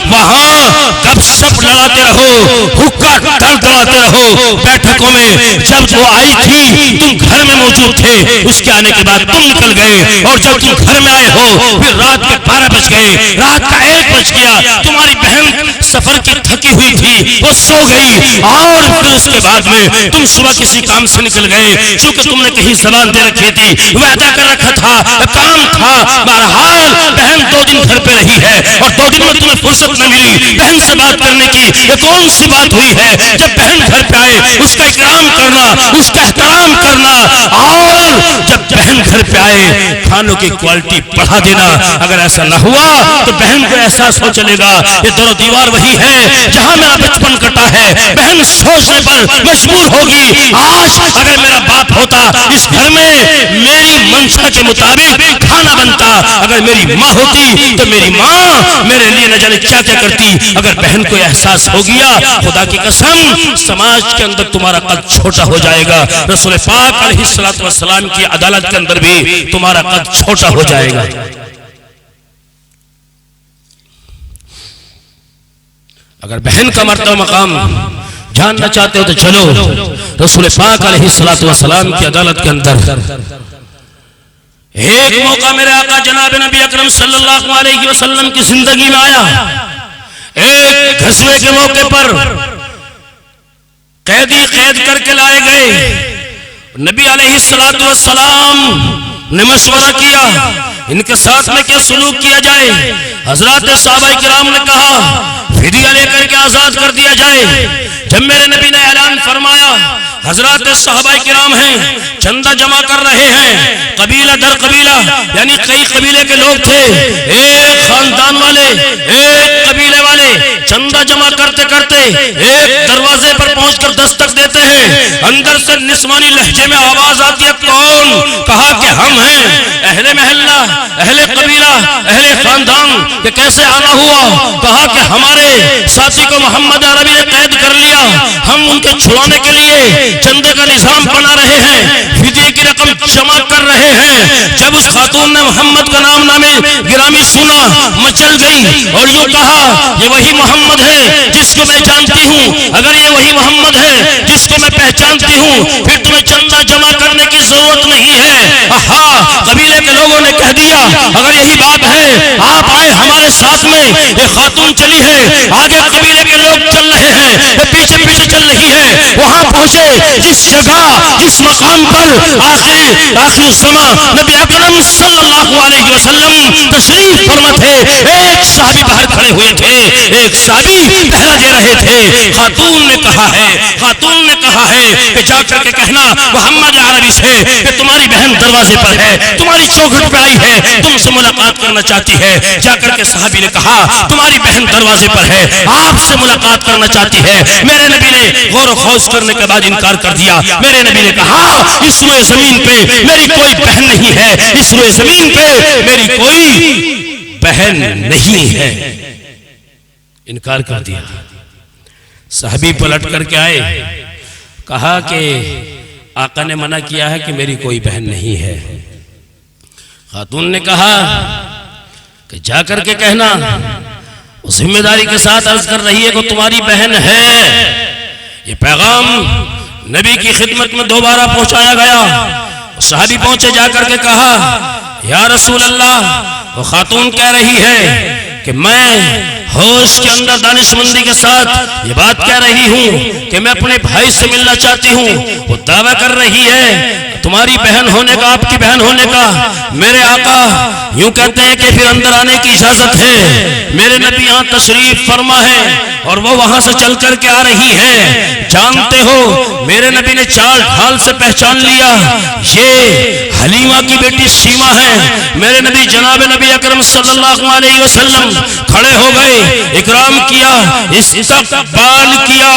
وہاں گپ سپ لڑاتے رہو، حکا ڈراتے رہو بیٹھکوں میں. جب وہ آئی تھی تم گھر میں موجود تھے، اس کے آنے کے بعد تم نکل گئے، اور جب تم گھر میں آئے ہو پھر رات کے 12 بج گئے، رات کا 1 بج گیا. تمہاری بہن سفر کی تھکی ہوئی تھی، وہ سو گئی، اور پھر اس کے بعد میں تم صبح کسی کام سے نکل گئے. چونکہ تم نے کہیں زبان دے رکھی تھی، وعدہ کر رکھا تھا، کام تھا. بہرحال بہن 2 دن گھر پہ رہی ہے اور 2 دن میں تمہیں فرصت نہ ملی بہن سے بات کرنے کی. یہ کون سی بات ہوئی ہے؟ جب بہن گھر پہ آئے اس کا اکرام کرنا، اس کا احترام کرنا، اور جب بہن گھر پہ آئے کھانوں کی کوالٹی بڑھا دینا. اگر ایسا نہ ہوا تو بہن کو احساس ہو چلے گا یہ در و دیوار وہی ہے جہاں میرا بچپن کٹا ہے. بہن سوچنے پر مجبور ہوگی، آج اگر میرا باپ ہوتا اس گھر میں میری منشا کے مطابق کھانا بنتا. اگر میری ماں ہوتی تو میری ماں میرے لیے نہ جانے کیا کیا کرتی. اگر بہن کو احساس ہو گیا، خدا کی قسم سماج کے اندر تمہارا قد چھوٹا ہو جائے گا. رسول پاک علیہ السلام کی عدالت کے اندر بھی تمہارا قد چھوٹا ہو جائے گا. اگر بہن کا مرتبہ مقام جاننا چاہتے ہو تو چلو رسول پاک علیہ السلام کی عدالت کے اندر. ایک موقع میرے آقا جناب نبی اکرم صلی اللہ علیہ وسلم کی زندگی میں آیا. ایک غزوے کے موقع پر قیدی قید کر کے لائے گئے. نبی علیہ السلام نے مشورہ کیا ان کے ساتھ میں کیا سلوک کیا جائے؟ حضرات صحابہ کرام نے کہا فدیہ لے کر کے آزاد کر دیا جائے۔ جب میرے نبی نے اعلان فرمایا، حضرات صحابہ کرام ہیں چندہ جمع کر رہے ہیں، قبیلہ در قبیلہ، یعنی کئی قبیلے کے لوگ تھے، ایک خاندان والے، ایک قبیلے والے چندہ جمع کرتے کرتے ایک دروازے پر پہنچ کر دستک دیتے ہیں، اندر سے نسوانی لہجے میں آواز آتی ہے، کون؟ کہا کہ ہم ہیں، اہل محلہ، اہل قبیلہ، اہل خاندان۔ کہ کیسے آنا ہوا؟ کہا کہ ہمارے ساتھی کو محمد عربی نے قید کر لیا، ہم ان کے چھڑانے کے لیے چندے کا نظام بنا رہے ہیں، فدیے کی رقم جمع کر رہے ہیں۔ جب اس خاتون نے محمد کا نام گرامی سنا، مچل گئی اور یوں کہا یہ وہی محمد ہے جس کو میں جانتی ہوں، اگر یہ وہی محمد ہے جس کو میں پہچانتی ہوں پھر تمہیں چندہ جمع کرنے کی ضرورت نہیں ہے۔ قبیلے کے لوگوں نے کہہ دیا اگر یہی بات ہے آپ آئے ہمارے ساتھ میں، یہ خاتون چلی ہے، آگے قبیلے کے لوگ چل رہے ہیں، یہ پیچھے پیچھے چل رہی ہے۔ وہاں پہنچے جس جگہ جس مقام پر آخری الزمان نبی اکرم صلی اللہ علیہ وسلم تشریف فرما تھے، ایک صحابی باہر کھڑے ہوئے تھے، ایک صحابی پہرا دے رہے تھے۔ خاتون نے کہا ہے کہ جا کر کے کہنا محمد عربی سے کہ تمہاری بہن دروازے پر ہے، تمہاری چوکھٹ پہ آئی ہے، تم سے ملاقات کرنا چاہتی ہے۔ جا کر کے صحابی نے کہا تمہاری بہن دروازے پر ہے، آپ سے ملاقات کرنا چاہتی ہے۔ میرے نبی نے غور و خوض کرنے کے بعد انکار کر دیا۔ میرے نبی نے کہا اس روئے زمین پہ میری کوئی بہن نہیں ہے، اس روئے زمین پہ میری کوئی بہن نہیں ہے، انکار کر دیا۔ صحابی پلٹ کر کے آئے، کہا کہ آقا نے منع کیا ہے کہ میری کوئی بہن نہیں ہے۔ خاتون نے کہا کہ جا کر کے کہنا، ذمہ داری کے ساتھ عرض کر رہی ہے کہ تمہاری بہن ہے۔ یہ پیغام نبی کی خدمت میں دوبارہ پہنچایا گیا۔ صحابی پہنچے، جا کر کے کہا یا رسول اللہ، وہ خاتون کہہ رہی ہے کہ میں ہوش کے اندر دانش مندی کے ساتھ یہ بات کہہ رہی ہوں کہ میں اپنے بھائی سے ملنا چاہتی ہوں۔ وہ دعویٰ کر رہی ہے تمہاری بہن ہونے کا، آپ کی بہن ہونے کا۔ میرے آقا یوں کہتے ہیں کہ پھر اندر آنے کی اجازت ہے۔ میرے نبی یہاں تشریف فرما ہے اور وہ وہاں سے چل کر کے آ رہی ہے۔ جانتے ہو میرے نبی نے چال ڈھال سے پہچان لیا یہ حلیمہ کی بیٹی سیما ہے۔ میرے نبی جناب نبی اکرم صلی اللہ علیہ وسلم کھڑے ہو گئے، اکرام کیا، استقبال کیا،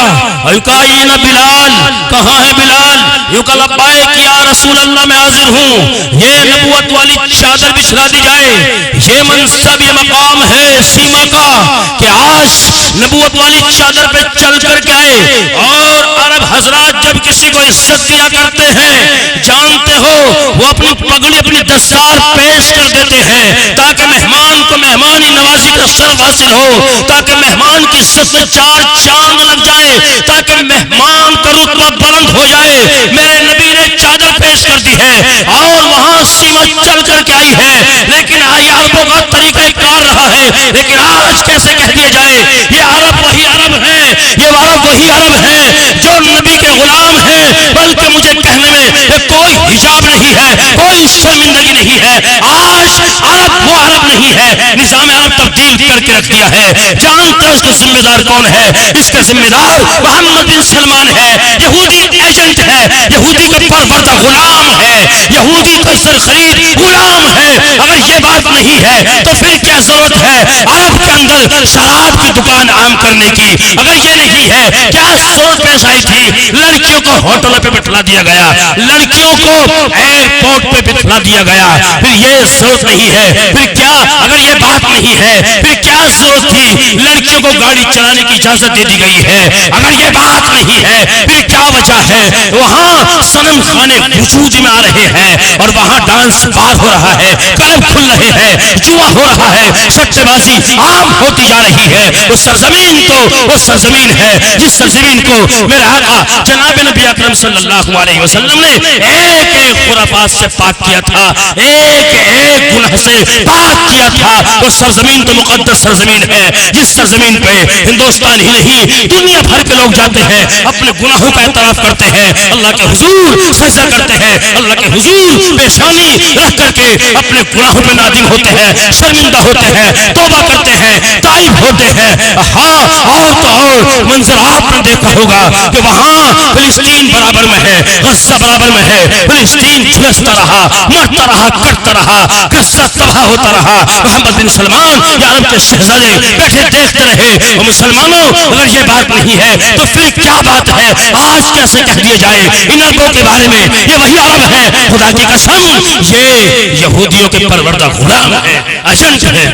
اور کہا یہ نہ بلال، کہاں ہے بلال؟ یوں کہا لبیک یا رسول اللہ میں حاضر ہوں۔ یہ نبوت والی چادر بچھا دی جائے، یہ منصب یہ مقام ہے سیما کا کہ آج نبوت والی چادر پہ چل کر کے آئے۔ اور عرب حضرات جب کسی کو عزت دیا کرتے ہیں جانتے ہو وہ اپنی پگڑی اپنی دستار پیش کر دیتے ہیں تاکہ مہمان کو مہمانی نوازی کا شرف حاصل ہو، تاکہ مہمان کی عزت میں چار چاند لگ جائے، تاکہ مہمان کا رتبہ بلند ہو جائے۔ میرے نبی نے چادر پیش کر دی ہے اور وہاں سیما چل کر کے آئی ہے، لیکن عربوں کا طریقہ کار رہا ہے۔ لیکن آج کیسے کہہ دیا جائے یہ عرب وہی عرب ہیں، یہ عرب وہی عرب ہیں جو نبی کے غلام ہیں، بلکہ مجھے کہنے میں کوئی حجاب نہیں ہے، کوئی شرمندگی نہیں ہے۔ آج عرب وہ عرب نہیں ہے، نظام عرب تبدیل کر کے رکھ دیا ہے۔ جانتے اس کا ذمہ دار کون ہے؟ اس کا ذمہ دار محمد بن سلمان ہے، یہودی ایجنٹ ہے، یہودی کا پروردہ غلام ہے، یہودی کا سرخرید غلام ہے۔ اگر یہ بات نہیں ہے تو پھر کیا ضرورت ہے عرب کے اندر شراب کی دکان عام کرنے کی؟ اگر یہ نہیں ہے کیا ضرورت پیش آئی تھی لڑکیوں کو ہوٹلوں پہ بٹھلا دیا گیا، لڑکیوں کو ایئرپورٹ پہ بٹھلا دیا گیا؟ پھر یہ ضرورت نہیں ہے، پھر کیا اگر یہ بات نہیں ہے پھر کیا ضرورت تھی لڑکیوں کو گاڑی چلانے کی اجازت دے دی گئی ہے؟ اگر یہ بات نہیں ہے پھر کیا وجہ ہے وہاں صنم خانے وجود میں آ رہے ہیں اور وہاں ڈانس بار ہو رہا ہے، کلب کھل رہے ہیں، جوا ہو رہا ہے، سٹے بازی عام ہوتی جا رہی ہے. وہ سرزمین تو وہ سرزمین ہے جس سرزمین کو میرے آقا جناب نبی اکرم صلی اللہ علیہ وسلم نے ایک ایک خرافات سے پاک کیا تھا, ایک ایک گناہ سے پاک کیا تھا. وہ سرزمین تو مقدس سرزمین ہے جس سرزمین پہ ہندوستان ہی نہیں دنیا بھر کے لوگ جاتے ہیں, اپنے گناہوں کا اعتراف کرتے ہیں, اللہ کے حضور سجدہ کرتے ہیں, اللہ کے حضور پیشانی رکھ کر کے اپنے گناہوں پہ نادم ہوتے ہیں, شرمندہ ہوتے ہیں, توبہ کرتے ہیں, تائب ہوتے ہیں. ہاں اور تو اور منظر آپ نے دیکھا ہوگا کہ وہاں فلسطین برابر میں ہے, غزہ برابر میں ہے, فلسطین جھلستا رہا, مرتا رہا, کرتا رہا, غزہ تباہ ہوتا رہا. محمد بن سلمان یا عرب کے شہزادے بیٹھے دیکھتے رہے. اور مسلمانوں اگر یہ بات نہیں ہے تو پھر کیا بات ہے؟ آج کیسے کہہ دیا جائے ان عربوں کے بارے میں یہ وہی عرب ہے؟ خدا کی قسم یہ یہودیوں کے پروردہ غلام ہے, ایجنٹ ہے.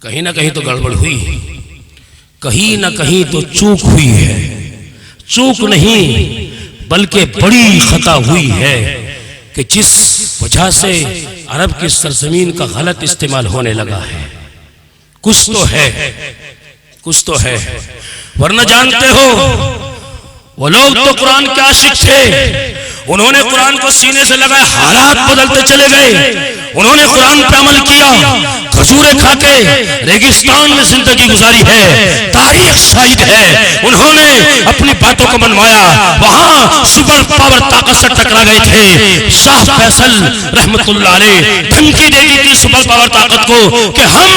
کہیں نہ کہیں تو گڑبڑ ہوئی, کہیں نہ کہیں تو چوک ہوئی ہے. چوک نہیں بلکہ بڑی خطا ہوئی ہے کہ جس وجہ سے عرب کی سرزمین کا غلط استعمال ہونے لگا ہے. کچھ تو ہے, کچھ تو ہے. ورنہ جانتے ہو وہ لوگ تو قرآن کے عاشق تھے, انہوں نے قرآن کو سینے سے لگائے, حالات بدلتے چلے گئے. انہوں نے قرآن پہ عمل کیا, کھجورے کھا کے ریگستان میں زندگی گزاری ہے, تاریخ شاہد ہے. انہوں نے اپنی باتوں کو منوایا, وہاں سپر پاور طاقت سے ٹکرا گئے تھے. شاہ فیصل رحمت اللہ علیہ دھمکی دے دی تھی سپر پاور طاقت کو کہ ہم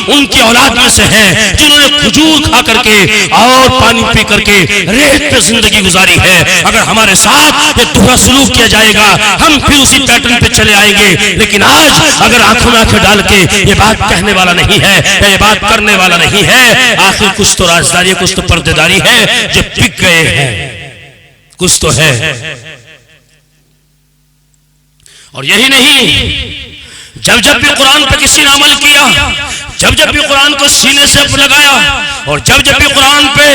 ان کی اولاد میں سے ہیں جنہوں نے کھجور کھا کر کے اور پانی پی کر کے ریت پہ زندگی گزاری ہے. اگر ہمارے ساتھ یہ دوہرا سلوک کیا جائے گا ہم پھر اسی پیٹرن پہ چلے آئیں گے. لیکن آج اگر آنکھوں میں آنکھیں ڈال کے یہ بات کہنے والا نہیں ہے, یہ بات کرنے والا نہیں ہے, آخر کچھ تو رازداری, کچھ تو پردیداری ہے جو بک گئے ہیں, کچھ تو ہے. اور یہی نہیں, جب جب بھی قرآن پہ کسی نے عمل کیا, جب جب بھی قرآن کو سینے سے لگایا اور جب جب بھی قرآن پہ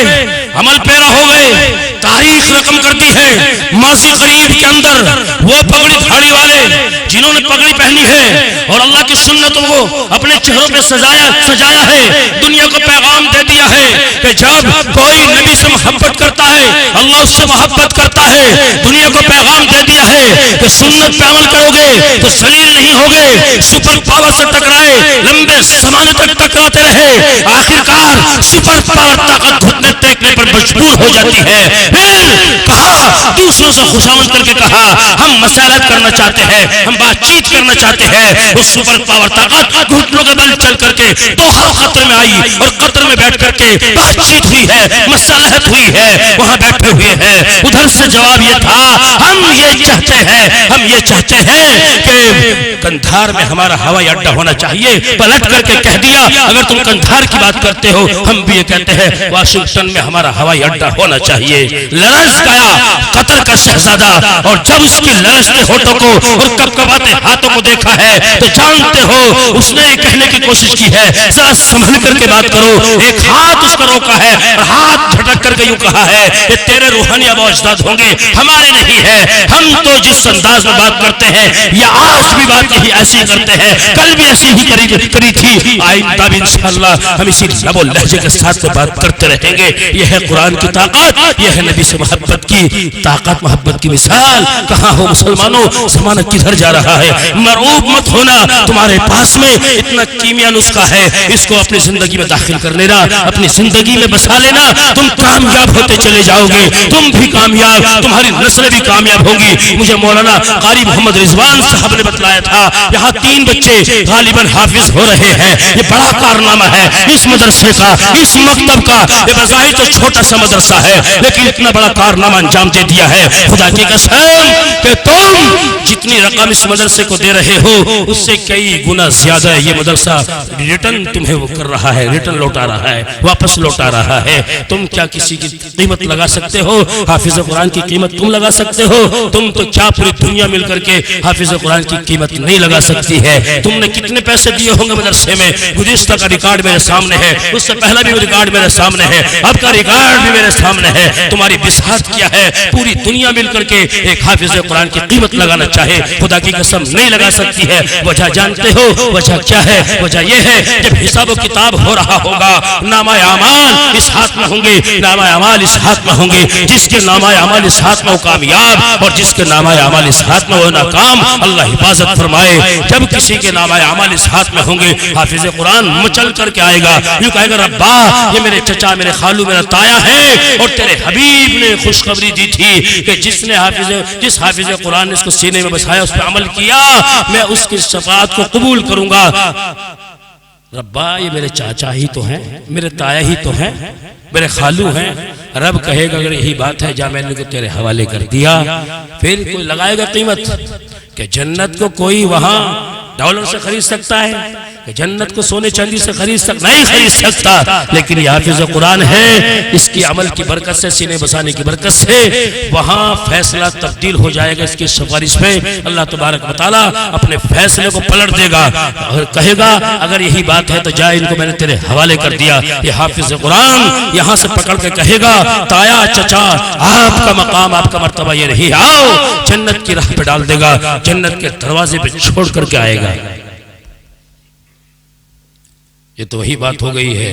عمل پیرا ہو گئے, تاریخ رقم کرتی ہے ماضی قریب کے اندر وہ پگڑی پھاڑی والے جنہوں نے پگڑی پہنی ہے اور اللہ کی سنتوں کو اپنے چہروں پہ سجایا ہے, دنیا کو پیغام دے دیا ہے کہ جب کوئی نبی سے محبت کرتا ہے اللہ اس سے محبت کرتا ہے. دنیا کو پیغام دے دیا ہے کہ سنت پہ عمل کرو گے تو ذلیل نہیں ہوگے. سپر پاور سے ٹکرائے, لمبے زمانے تک ٹکراتے رہے, آخرکار سپر پاور طاقت گھٹنے ٹیکنے پر مجبور ہو جاتی ہے. پھر کہا, دوسروں سے خوشامد کر کے کہا ہم مسالت کرنا چاہتے ہیں, ہم بات چیت کرنا چاہتے ہیں. وہ سپر پاور طاقت گھٹنوں کے بل چل کر کے دوحہ قطر میں آئی اور قطر میں بیٹھ کر کے بات چیت ہوئی ہے, مصالحت ہوئی ہے, وہاں بیٹھے ہوئے ہیں. ادھر سے جواب یہ تھا ہم یہ چاہتے ہیں, ہم یہ چاہتے ہیں کہ کندھار میں ہمارا ہوائی اڈا ہونا چاہیے. پلٹ کر کے کہہ دیا اگر تم کندھار کی بات کرتے ہو ہم بھی یہ کہتے ہیں واشنگٹن میں ہمارا ہوائی اڈا ہونا چاہیے. لرز گیا قطر کا شہزادہ, اور جب اس کی لرزتے ہونٹوں کو اور کپکپاتے ہاتھوں کو دیکھا ہے تو جانتے ہو اس نے یہ کہنے کی کوشش کی ہے ذرا سنبھل کر کے بات کرو. ایک ہاتھ اس کا روکا ہے اور ہاتھ جھٹک کر کے یوں کہا ہے کہ تیرے روحانی ابا اجداد ہوں گے, ہمارے نہیں ہے. ہم تو جس انداز میں بات کرتے ہیں یا آج بھی بات یہی ایسی کرتے ہیں, کل بھی ایسی ہی کری تھی, آئندہ بھی انشاءاللہ ہم اسی لب و لہجے کے ساتھ بات کرتے رہیں گے. یہ ہے قرآن کی طاقت, یہ ہے نبی سے محبت کی طاقت, محبت کی مثال. کہاں ہو مسلمانوں, زمانہ کدھر جا رہا ہے؟ مرعوب مت ہونا, تمہارے پاس میں اتنا کیمیا نسخہ ہے, اس کو اپنی زندگی میں داخل کر لینا, اپنی زندگی میں بسا لینا, تم کامیاب ہوتے چلے جاؤ گے. تم بھی کامیاب, تمہاری نسلیں بھی کامیاب ہوگی. مجھے مولانا قاری محمد رضوان صاحب نے بتلایا تھا یہاں 3 بچے غالباً حافظ ہو رہے ہیں. یہ بڑا کارنامہ ہے اس مدرسے کا, اس مکتب کا. یہ بظاہر تو چھوٹا سا مدرسہ ہے لیکن اتنا بڑا کارنامہ انجام دے دیا ہے. خدا کی قسم کہ تم جتنی رقم اس مدرسے کو دے رہے ہو اس سے کئی گنا زیادہ ہے یہ مدرسہ ریٹرن تمہیں وہ کر رہا ہے, ریٹرن لوٹا رہا ہے, واپس لوٹا رہا ہے. تم کیا کسی کی قیمت لگا سکتے ہو؟ حافظ قرآن کی قیمت تم لگا سکتے ہو؟ تم تو کیا پوری دنیا مل کر کے حافظ قرآن کی قیمت نہیں لگا سکتی ہے. تم نے کتنے پیسے دیے ہوں گے مدرسے میں؟ گزشتہ کا ریکارڈ میرے سامنے ہے, اس سے پہلا بھی ریکارڈ میرے سامنے ہے, اب کا ریکارڈ بھی میرے سامنے ہے. تمہاری بساط کیا ہے, پوری دنیا مل کر کے ایک حافظ قرآن کی قیمت لگانا چاہے خدا کی قسم نہیں لگا سکتی ہے. وجہ جانتے ہو وجہ کیا ہے؟ وجہ یہ ہے جب حساب و کتاب ہو رہا ہوگا نامہ اعمال اس ہاتھ میں ہوں گے، نامہ اعمال اس ہاتھ میں ہوں گے. جس کے نامہ اعمال اس ہاتھ میں وہ کامیاب اور جس کے نامہ اعمال اس ہاتھ میں وہ ناکام. اللہ حفاظت فرمائے. جب کسی کے نامہ اعمال اس ہاتھ میں ہوں گے حافظ قرآن مچل کر کے آئے گا، یوں کہے گا ربا یہ میرے چچا میرے خالو میرا تایا ہے اور تیرے حبیب نے خوشخبری دی تھی کہ جس حافظ قرآن نے اس کو سینے میں بسایا اس پہ عمل کیا میں اس کی شفاعت کو قبول کروں گا. ربا یہ میرے چاچا ہی تو ہیں، میرے تایا ہی تو ہیں، میرے خالو ہیں. رب کہے گا اگر یہی بات ہے جا میں نے تیرے حوالے کر دیا. پھر کوئی لگائے گا قیمت کہ جنت کو کوئی وہاں ڈالر سے خرید سکتا ہے کہ جنت کو سونے چاندی سے نہیں خرید سکتا. لیکن یہ حافظ قرآن ہے، اس کی عمل کی برکت سے سینے بسانے کی برکت سے وہاں فیصلہ تبدیل ہو جائے گا. اس کی سفارش میں اللہ تبارک و تعالیٰ اپنے فیصلے کو پلٹ دے گا اور کہے گا اگر یہی بات ہے تو جا ان کو میں نے تیرے حوالے کر دیا. یہ حافظ قرآن یہاں سے پکڑ کے کہے گا تایا چچا آپ کا مقام آپ کا مرتبہ یہ نہیں، آؤ جنت کی راہ پہ ڈال دے گا، جنت کے دروازے پہ چھوڑ کر کے آئے گا. یہ تو وہی بات ہو گئی ہے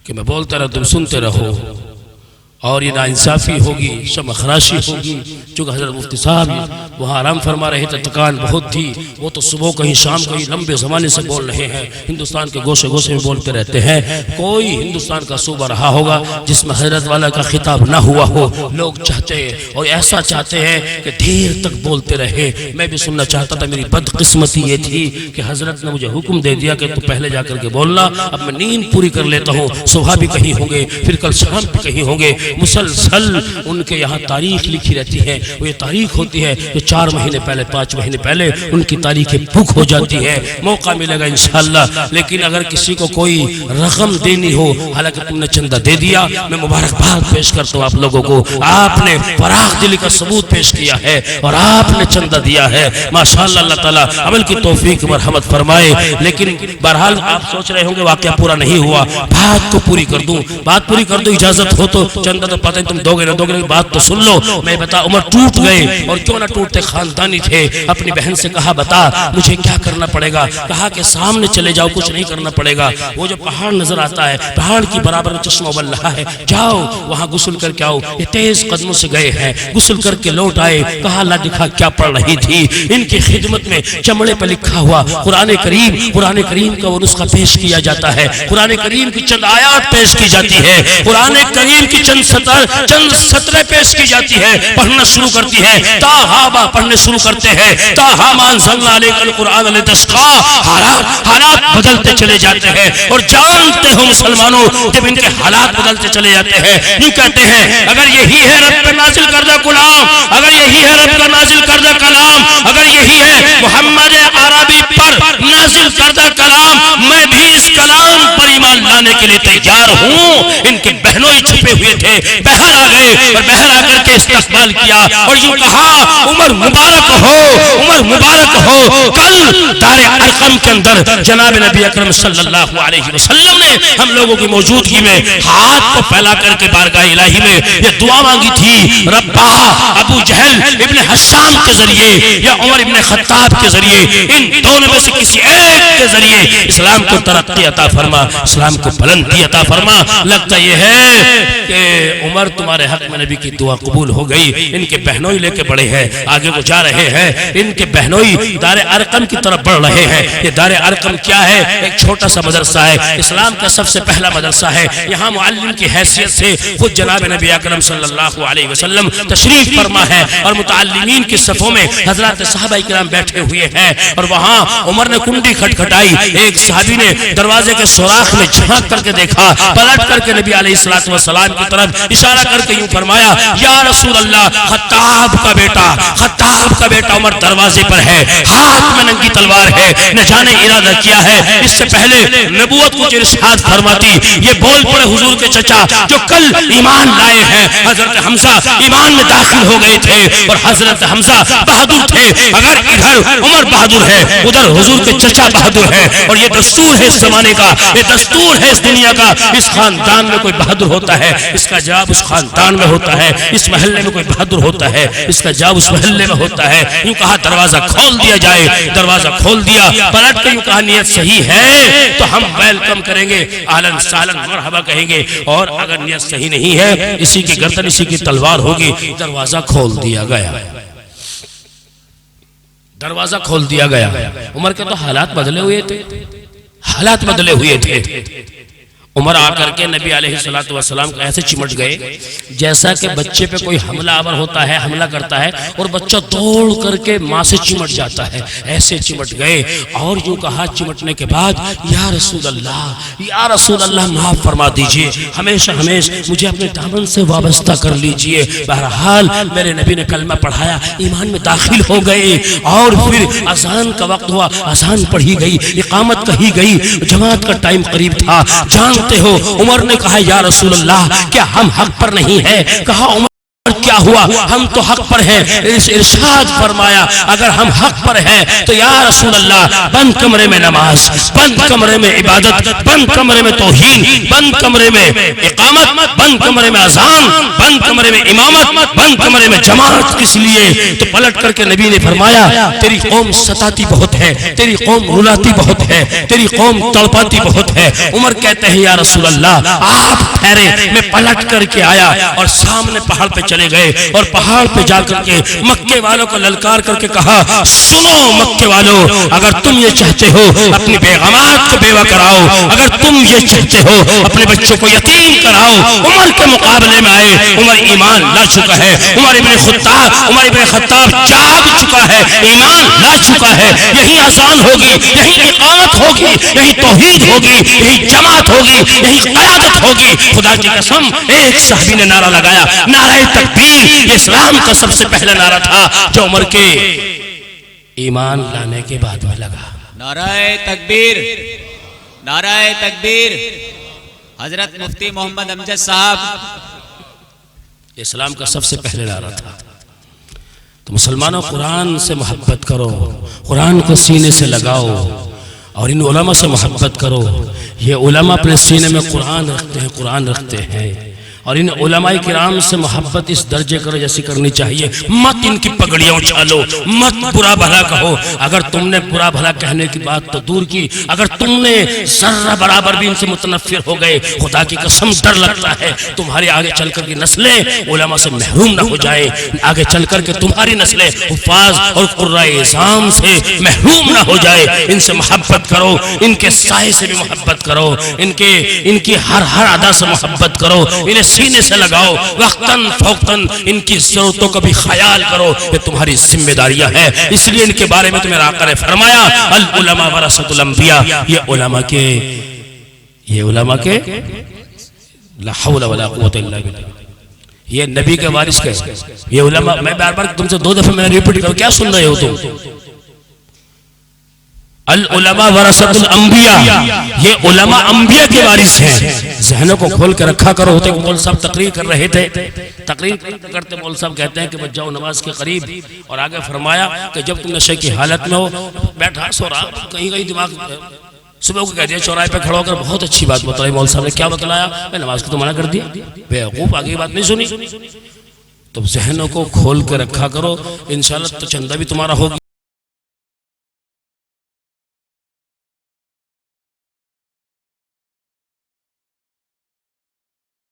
کہ میں بولتا رہا تم سنتے رہو اور یہ ناانصافی ہوگی، شمع خراشی ہوگی. چونکہ حضرت مفتی صاحب وہاں آرام فرما رہے تھے، تکان بہت تھی، وہ تو صبح کہیں شام کہیں لمبے زمانے سے بول رہے ہیں، ہندوستان کے گوشے گوشے میں بولتے رہتے ہیں. کوئی ہندوستان کا صوبہ رہا ہوگا جس میں حضرت والا کا خطاب نہ ہوا ہو. لوگ چاہتے ہیں اور ایسا چاہتے ہیں کہ دیر تک بولتے رہے. میں بھی سننا چاہتا تھا، میری بدقسمتی یہ تھی کہ حضرت نے مجھے حکم دے دیا کہ تو پہلے جا کر کے بولنا. اب میں نیند پوری کر لیتا ہوں، صبح بھی کہیں ہوں گے پھر کل شام بھی کہیں ہوں گے. مسلسل ان کے یہاں تاریخ لکھی رہتی ہے. وہ یہ تاریخ ہوتی ہے جو 4 مہینے پہلے 5 مہینے پہلے ان کی تاریخیں بک ہو جاتی ہے. موقع ملے گا انشاءاللہ. لیکن اگر کسی کو کوئی رقم دینی ہو، حالانکہ تم نے چندہ دے دیا، میں مبارکباد پیش کرتا ہوں آپ لوگوں کو. آپ نے فراخ دلی کا ثبوت پیش کیا ہے اور آپ نے چندہ دیا ہے. ماشاءاللہ اللہ تعالیٰ عمل کی توفیق مرحمت فرمائے. لیکن بہرحال آپ سوچ رہے ہوں گے واقعہ پورا نہیں ہوا. بات کو پوری کر دوں، بات پوری کر دوں. اجازت ہو تو چندہ تو پتہ تم دو گے نہ دو گے، بات تو سن لو. میں بتا عمر ٹوٹ گئے اور کیوں نہ ٹوٹتے، خاندانی تھے. اپنی بہن سے کہا بتا مجھے کیا کرنا پڑے گا. کہا کہ سامنے چلے جاؤ، کچھ نہیں کرنا پڑے گا. وہ جو پہاڑ نظر آتا ہے پہاڑ کی برابر چشمہ بل رہا ہے، جاؤ وہاں غسل کر کے آؤ. یہ تیز قدموں سے گئے ہیں، غسل کر کے لوٹ آئے. کہا اللہ دکھا کیا پڑھ رہی تھی. ان کی خدمت میں چمڑے پہ لکھا ہوا قرآن کریم کا وہ نسخہ پیش کیا جاتا ہے. قرآن کریم کی چند آیات پیش کی جاتی ہے. قرآن کریم کی چند سطریں پیش کی جاتی ہے. پڑھنا شروع کرتی ہے، تاہا پڑھنے شروع کرتے ہیں. تاہا ما انزلنا علیک القرآن لتشقی. حالات بدلتے چلے جاتے ہیں اور جانتے ہو مسلمانوں جب ان کے حالات بدلتے چلے جاتے ہیں یوں کہتے ہیں اگر یہی ہے رب کا نازل کردہ کلام، اگر یہی ہے رب کا نازل کردہ کلام، اگر یہی ہے محمد عربی پر نازل کردہ کلام، میں بھی اس کلام پر ایمان لانے کے لیے تیار ہوں. ان کے بہنوں ہی چھپے ہوئے تھے، بہر آ گئے اور بہر آ کر کے استقبال کیا اور یوں کہا عمر مبارک ہو، عمر مبارک ہو. کل دار ارقم کے اندر جناب نبی اکرم صلی اللہ علیہ وسلم نے ہم لوگوں کی موجودگی میں ہاتھ کو پھیلا کر کے بارگاہ الہی میں یہ دعا مانگی تھی، ربا ابو جہل ابن حشام کے ذریعے یا عمر ابن خطاب کے ذریعے، ان دونوں میں سے کسی ایک کے ذریعے اسلام کو ترقی عطا فرما، اسلام کو بلندی عطا فرما. لگتا یہ ہے کہ عمر تمہارے حق میں نبی کی دعا قبول ہو گئی. ان کے بہنوئی لے کے بڑے ہیں، آگے وہ جا رہے ہیں. ان کے بہنوئی دار ارقم کی طرف بڑھ رہے ہیں. یہ دار ارقم کیا ہے؟ ایک چھوٹا سا مدرسہ ہے، اسلام کا سب سے پہلا مدرسہ ہے. یہاں معلم کی حیثیت سے خود جناب نبی اکرم صلی اللہ علیہ وسلم تشریف فرما ہے اور متعلمین کی صفوں میں حضرات صحابہ کرام بیٹھے ہوئے ہیں. اور وہاں عمر نے کنڈی کھٹکھٹائی. ایک صحابی نے دروازے کے سوراخ میں جھانک کر کے دیکھا، پلٹ کر کے نبی علیہ السلام کی طرف اشارہ کر کے یوں فرمایا، یا رسول اللہ، خطاب کا بیٹا صاحب کا بیٹا عمر دروازے پر ہے، ہاتھ میں ننگی تلوار ہے، نہ جانے ارادہ کیا ہے اس سے پہلے نبوت کو ارشاد فرماتی یہ بول پڑے حضور کے چچا جو کل ایمان لائے ہیں، حضرت حمزہ ایمان میں داخل ہو گئے تھے اور حضرت حمزہ بہادر تھے، اگر ادھر عمر بہادر ہے ادھر حضور کے چچا بہادر ہے، اور یہ دستور ہے اس زمانے کا، یہ دستور ہے اس دنیا کا، اس خاندان میں کوئی بہادر ہوتا ہے اس کا جواب اس خاندان میں ہوتا ہے، اس محلے میں کوئی بہادر ہوتا ہے اس کا جواب اس محلے میں ہوتا ہے۔ یوں کہا دروازہ کھول دیا جائے، دروازہ کھول دیا، پلٹ کے یوں کہا نیت صحیح ہے تو ہم ویلکم کریں گے، اہلاً سہلاً مرحبا کہیں گے، اور اگر نیت صحیح نہیں ہے اسی کی گردن اسی کی تلوار ہوگی۔ دروازہ کھول دیا گیا، دروازہ کھول دیا گیا۔ عمر کے تو حالات بدلے ہوئے تھے، حالات بدلے ہوئے تھے۔ عمر آ کر کے نبی علیہ السلام کو ایسے چمٹ گئے جیسا کہ بچے پہ کوئی حملہ آور ہوتا ہے، حملہ کرتا ہے اور بچہ دوڑ کر کے ماں سے چمٹ جاتا ہے، ایسے چمٹ گئے اور یوں کہا چمٹنے کے بعد یا رسول اللہ معاف فرما دیجئے، ہمیشہ مجھے اپنے دامن سے وابستہ کر لیجئے۔ بہرحال میرے نبی نے کلمہ پڑھایا، ایمان میں داخل ہو گئے، اور پھر اذان کا وقت ہوا، اذان پڑھی گئی، اقامت کہی گئی، جماعت کا ٹائم قریب تھا۔ جانتے ہو عمر نے کہا یا رسول اللہ کیا ہم حق پر نہیں ہیں؟ کہا عمر کیا ہوا، ہم تو حق پر ہیں۔ ارشاد فرمایا اگر ہم حق پر ہیں تو یا رسول اللہ بند کمرے میں نماز، بند کمرے میں عبادت، بند کمرے میں توہین، بند کمرے میں اقامت، بند کمرے میں اذان، بند کمرے میں امامت، بند کمرے میں جماعت۔ کس لیے؟ تو پلٹ کر کے نبی نے فرمایا تیری قوم ستاتی بہت ہے، تیری قوم رلاتی بہت ہے، تیری قوم تڑپاتی بہت ہے۔ عمر کہتے ہیں یا رسول اللہ آپ ٹھہرے، میں پلٹ کر کے آیا اور سامنے پہاڑ پہ چلے گئے، اور پہاڑ پہ جا کر کے مکے والوں کو للکار کر کے کہا سنو مکے والوں، اگر تم یہ چاہتے ہو اپنی بیگمات کو بیوہ کراؤ، اگر تم یہ چاہتے ہو اپنے بچوں کو یتیم کراؤ۔ عمر کے مقابلے میں آئے، عمر ایمان لا چکا ہے، عمر ابن خطاب جاگ چکا ہے، ایمان لا چکا ہے۔ یہی اذان ہوگی، یہی اقامت ہوگی، یہی توحید ہوگی، یہی جماعت ہوگی، یہی قیادت ہوگی۔ خدا کی قسم ایک صحابی نے نعرہ لگایا نعرہ تکبیر، یہ اسلام کا سب سے پہلا نعرہ تھا جو عمر کے ایمان لانے کے بعد میں لگا۔ نعرہ تکبیر، نعرہ تکبیر۔ حضرت مفتی محمد امجد صاحب، اسلام کا سب سے پہلے نعرہ تھا۔ تو مسلمانوں قرآن سے محبت کرو، قرآن کو سینے سے لگاؤ، اور ان علماء سے محبت کرو۔ یہ علماء اپنے سینے میں قرآن رکھتے ہیں، قرآن رکھتے ہیں، اور ان علماء کرام سے محبت اس درجے کرو جیسی کرنی چاہیے۔ مت ان کی پگڑیاں اچھالو، مت برا بھلا کہو۔ اگر تم نے برا بھلا کہنے کی بات تو دور کی، اگر تم نے ذرہ برابر بھی ان سے متنفر ہو گئے، خدا کی قسم ڈر لگتا ہے تمہاری آگے چل کر کی نسلیں علماء سے محروم نہ ہو جائیں، آگے چل کر کے تمہاری نسلیں حفاظ اور قرائے اعظام سے محروم نہ ہو جائے۔ ان سے محبت کرو، ان کے سائے سے بھی محبت کرو، ان کی ہر ادا سے محبت کرو، انہیں سینے سے لگاؤ، وقتاً فوقتاً ان کی ضرورتوں کا بھی خیال کرو، یہ تمہاری ذمہ داریاں ہیں۔ اس لیے ان کے بارے میں تمہیں آقا نے فرمایا العلماء ورثۃ الانبیاء، یہ علماء کے لا حول ولا قوت الا باللہ، یہ نبی کے وارث کے، یہ علماء۔ میں بار بار تم سے 2 دفعہ میں نے ریپیٹ کروں، کیا سن رہے ہو تم؟ العلماء ورثۃ الانبیاء، یہ علماء انبیاء کے وارث ہیں۔ ذہنوں کو کھول کے رکھا کرو۔ ہوتے کہ مول صاحب تقریر کر رہے تھے، تقریر کرتے مول صاحب کہتے ہیں کہ بچ جاؤ نماز کے قریب، اور آگے فرمایا کہ جب تم نشے کی حالت میں ہو، بیٹھا سو رہا، کہیں دماغ صبح کو کہہ دیا چوراہے پہ کھڑا ہو کر بہت اچھی بات بتلائی مول صاحب نے، کیا بتلایا؟ میں نماز کو تو منع کر دیا، بیوقوف، آگے بات نہیں سنی۔ تو ذہنوں کو کھول کے رکھا کرو، انشاءاللہ تو چندہ بھی تمہارا ہوگا۔